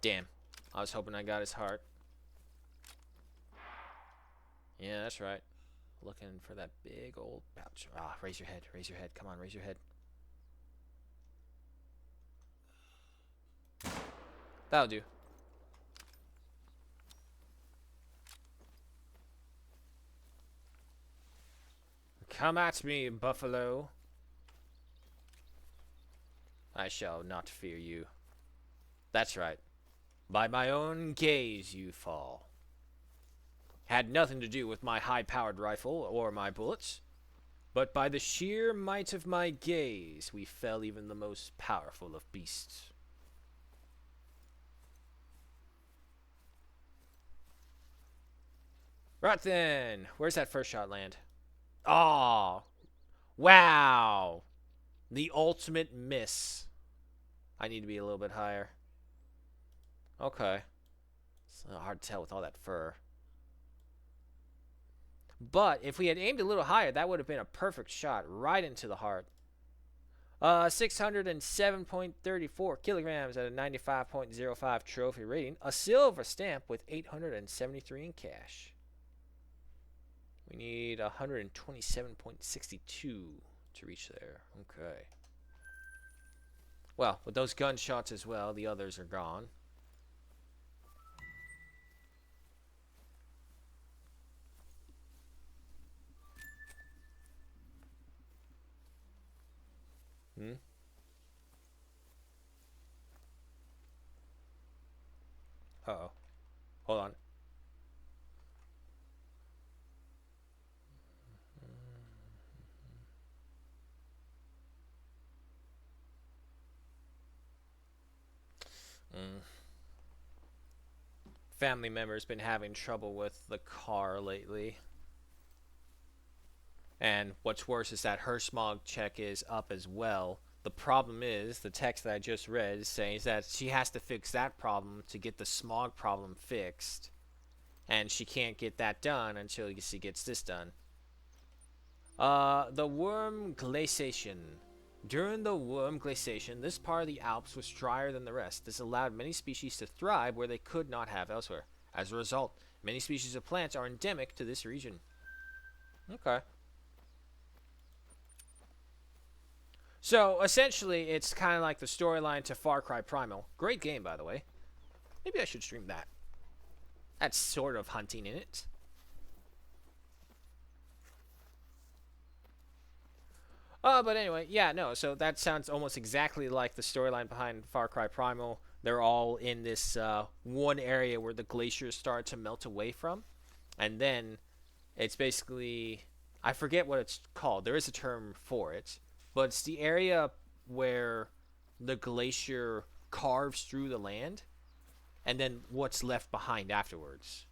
Damn. I was hoping I got his heart. Yeah, that's right. Looking for that big old pouch. Ah, raise your head. Raise your head. Come on, raise your head. That'll do. Come at me, buffalo. I shall not fear you. That's right. By my own gaze you fall. Had nothing to do with my high-powered rifle or my bullets, but by the sheer might of my gaze we fell even the most powerful of beasts. Right then, where's that first shot land? Oh, wow. The ultimate miss. I need to be a little bit higher. Okay. It's hard to tell with all that fur. But if we had aimed a little higher, that would have been a perfect shot right into the heart. 607.34 kilograms at a 95.05 trophy rating. A silver stamp with 873 in cash. We need 127.62 to reach there. Okay. Well, with those gunshots as well, the others are gone. Uh-oh. Hold on. Family member's been having trouble with the car lately. And what's worse is that her smog check is up as well. The problem is, the text that I just read is saying that she has to fix that problem to get the smog problem fixed. And she can't get that done until she gets this done. The worm glaciation. During the worm glaciation, this part of the Alps was drier than the rest. This allowed many species to thrive where they could not have elsewhere. As a result, many species of plants are endemic to this region. Okay. So essentially, it's kind of like the storyline to Far Cry Primal. Great game, by the way. Maybe I should stream that. That's sort of hunting in it. But anyway, yeah, no. So that sounds almost exactly like the storyline behind Far Cry Primal. They're all in this one area where the glaciers start to melt away from, and then it's basically, I forget what it's called. There is a term for it, but it's the area where the glacier carves through the land, and then what's left behind afterwards.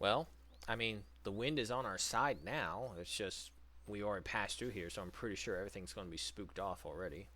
Well, I mean, the wind is on our side now. It's just we already passed through here, so I'm pretty sure everything's going to be spooked off already.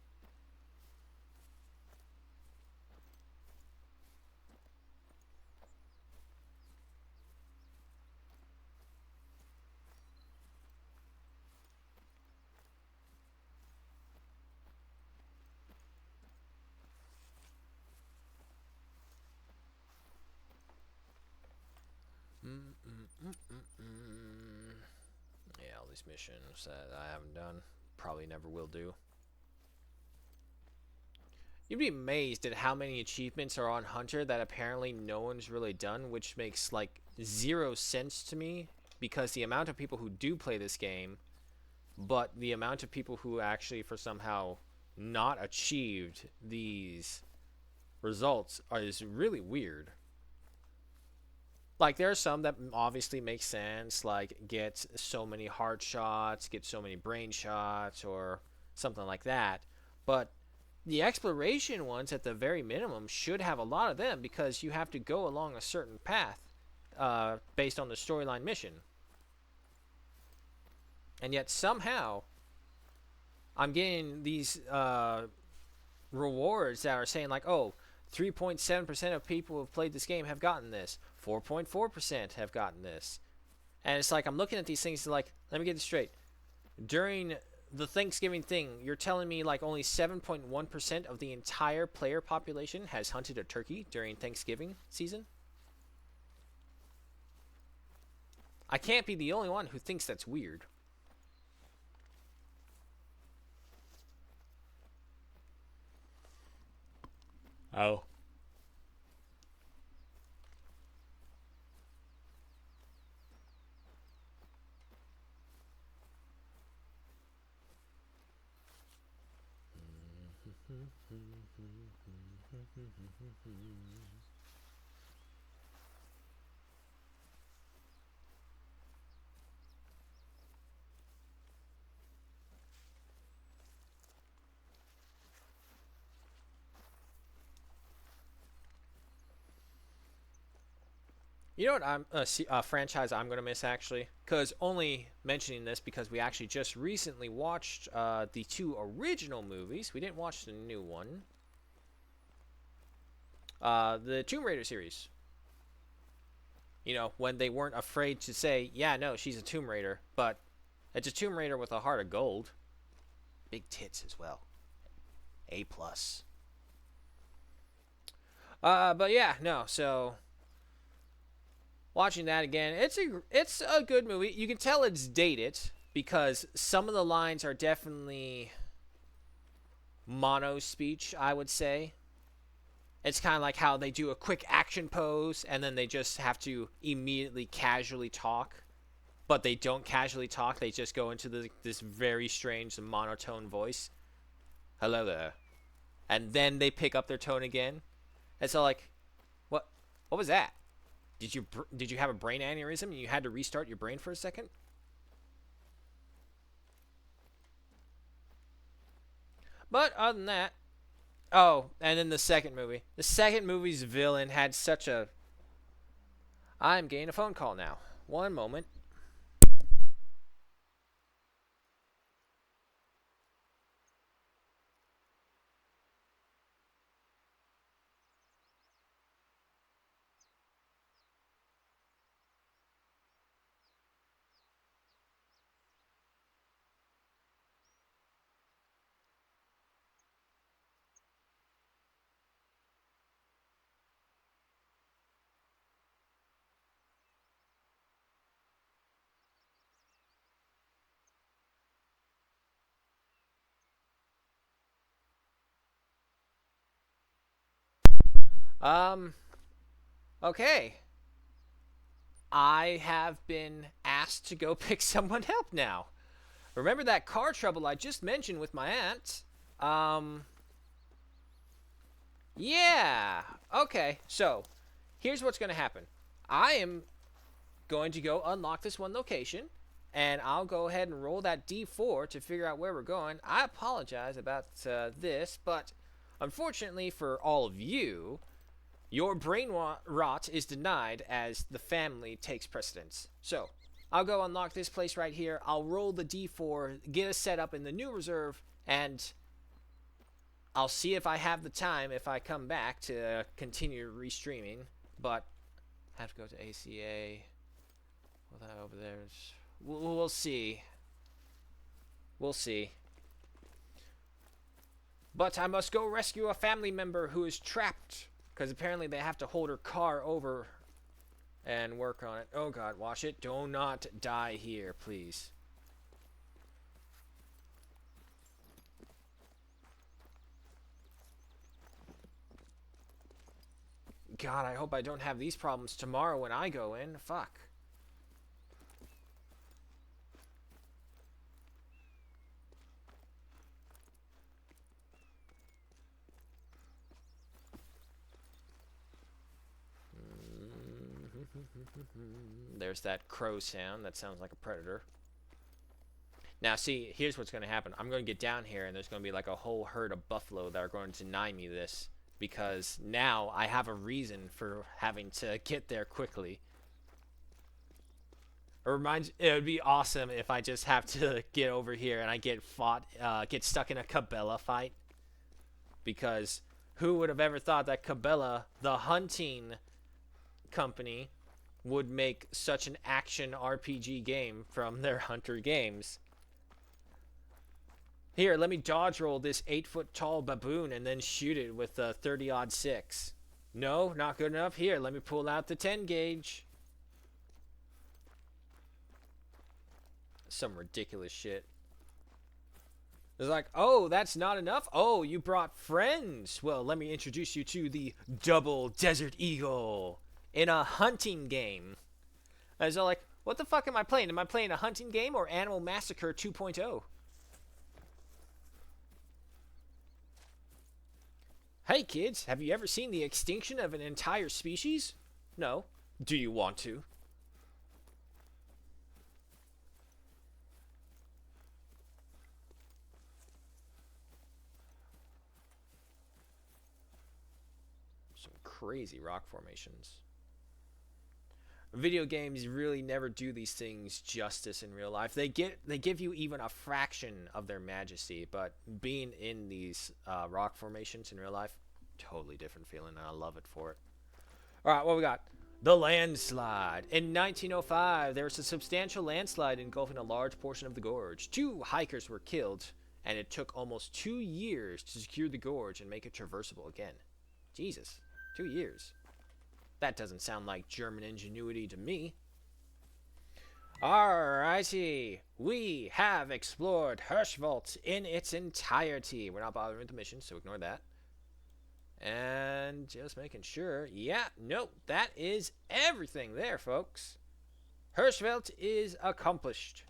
Yeah, all these missions that I haven't done, probably never will do. You'd be amazed at how many achievements are on Hunter that apparently no one's really done, which makes like zero sense to me because the amount of people who do play this game, but the amount of people who actually for somehow not achieved these results is really weird. Like there are some that obviously make sense, like get so many heart shots, get so many brain shots, or something like that. But the exploration ones, at the very minimum, should have a lot of them because you have to go along a certain path based on the storyline mission. And yet somehow, I'm getting these rewards that are saying like, oh, 3.7% of people who have played this game have gotten this. 4.4% have gotten this. And it's like I'm looking at these things like, let me get this straight. During the Thanksgiving thing, you're telling me like only 7.1% of the entire player population has hunted a turkey during Thanksgiving season? I can't be the only one who thinks that's weird. Oh. You know what I'm franchise I'm gonna miss actually, because only mentioning this because we actually just recently watched the two original movies. We didn't watch the new one. The Tomb Raider series. You know, when they weren't afraid to say, "Yeah, no, she's a Tomb Raider," but it's a Tomb Raider with a heart of gold, big tits as well, A plus. But yeah, no. So watching that again, it's a good movie. You can tell it's dated because some of the lines are definitely mono speech, I would say. It's kind of like how they do a quick action pose and then they just have to immediately casually talk, but they don't casually talk. They just go into this very strange monotone voice. Hello there. And then they pick up their tone again. And so like, what what was that? Did you have a brain aneurysm and you had to restart your brain for a second? But other than that, oh, and then the second movie. The second movie's villain had such a. I'm getting a phone call now. One moment. Um, okay. I have been asked to go pick someone up now. Remember that car trouble I just mentioned with my aunt? Um, yeah. Okay, so here's what's going to happen. I am going to go unlock this one location, and I'll go ahead and roll that D4 to figure out where we're going. I apologize about this, but unfortunately for all of you, your brain rot is denied as the family takes precedence. So, I'll go unlock this place right here. I'll roll the D4, get us set up in the new reserve, and I'll see if I have the time if I come back to continue restreaming. But I have to go to ACA. Well, that over there is. We'll see. We'll see. But I must go rescue a family member who is trapped. Because apparently they have to hold her car over and work on it. Oh god, wash it. Do not die here, please. God, I hope I don't have these problems tomorrow when I go in. Fuck. There's that crow sound. That sounds like a predator. Now, see, here's what's going to happen. I'm going to get down here, and there's going to be like a whole herd of buffalo that are going to deny me this. Because now I have a reason for having to get there quickly. It would be awesome if I just have to get over here and I get get stuck in a Cabela fight. Because who would have ever thought that Cabela, the hunting company, would make such an action RPG game from their Hunter games? Here, let me dodge roll this 8-foot tall baboon and then shoot it with a 30-06. No, not good enough. Here, let me pull out the 10 gauge. Some ridiculous shit. It's like, oh, that's not enough? Oh, you brought friends. Well, let me introduce you to the Double Desert Eagle in a hunting game. I was all like, what the fuck am I playing? Am I playing a hunting game or Animal Massacre 2.0? Hey kids, have you ever seen the extinction of an entire species? No. Do you want to? Some crazy rock formations. Video games really never do these things justice in real life. They give you even a fraction of their majesty, but being in these rock formations in real life, totally different feeling, and I love it for it. All right, what we got? The landslide. In 1905, there was a substantial landslide engulfing a large portion of the gorge. 2 hikers were killed, and it took almost 2 years to secure the gorge and make it traversable again. Jesus, 2 years. That doesn't sound like German ingenuity to me. Alrighty, we have explored Hirschwald in its entirety. We're not bothering with the mission, so ignore that. And just making sure. Yeah, nope, that is everything there, folks. Hirschwald is accomplished.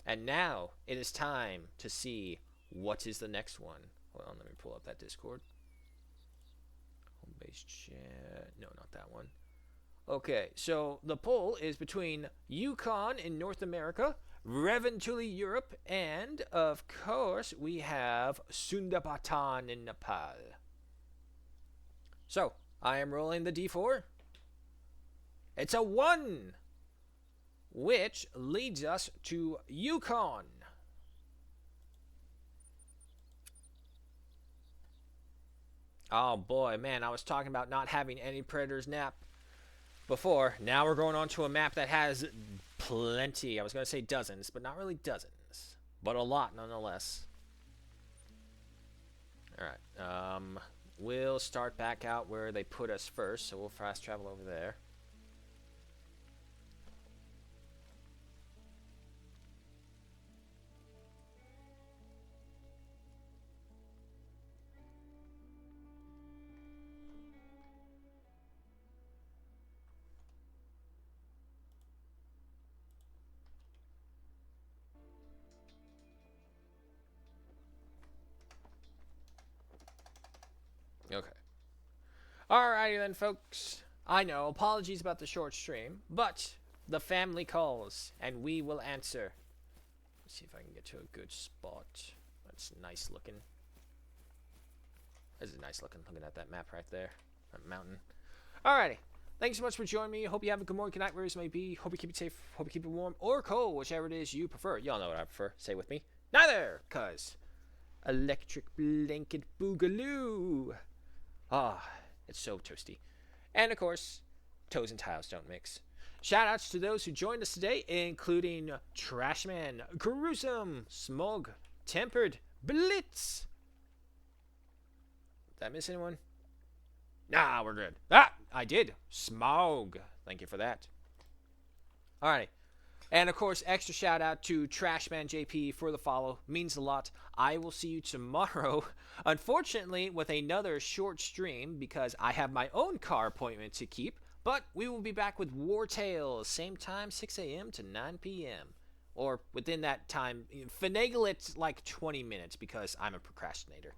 And now it is time to see what is the next one. Hold on, let me pull up that Discord. Home base chat. No, not that one. Okay, so the poll is between Yukon in North America, Reventuli, Europe, and, of course, we have Sundarbatan in Nepal. So, I am rolling the D4. It's a 1, which leads us to Yukon. Oh boy, man, I was talking about not having any Predator's Nap before. Now we're going on to a map that has plenty. I was going to say dozens, but not really dozens, but a lot nonetheless. Alright, we'll start back out where they put us first, so we'll fast travel over there. Alrighty then, folks. I know, apologies about the short stream, but the family calls, and we will answer. Let's see if I can get to a good spot. That's nice looking. This is nice looking, looking at that map right there. That mountain. Alrighty. Thanks so much for joining me. Hope you have a good morning, good night, wherever you may be. Hope you keep it safe. Hope you keep it warm or cold, whichever it is you prefer. Y'all know what I prefer. Say with me. Neither, cuz. Electric blanket boogaloo. Ah, it's so toasty. And of course, toes and tiles don't mix. Shout outs to those who joined us today, including Trashman, Gruesome, Smog, Tempered, Blitz. Did I miss anyone? Nah, we're good. Ah, I did. Smog. Thank you for that. Alrighty. And of course, extra shout out to Trashman JP for the follow. Means a lot. I will see you tomorrow. Unfortunately, with another short stream because I have my own car appointment to keep. But we will be back with War Tales. Same time, 6 a.m. to 9 p.m. Or within that time, finagle it like 20 minutes because I'm a procrastinator.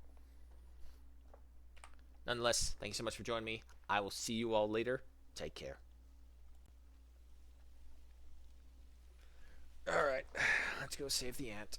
Nonetheless, thank you so much for joining me. I will see you all later. Take care. Alright, let's go save the ant.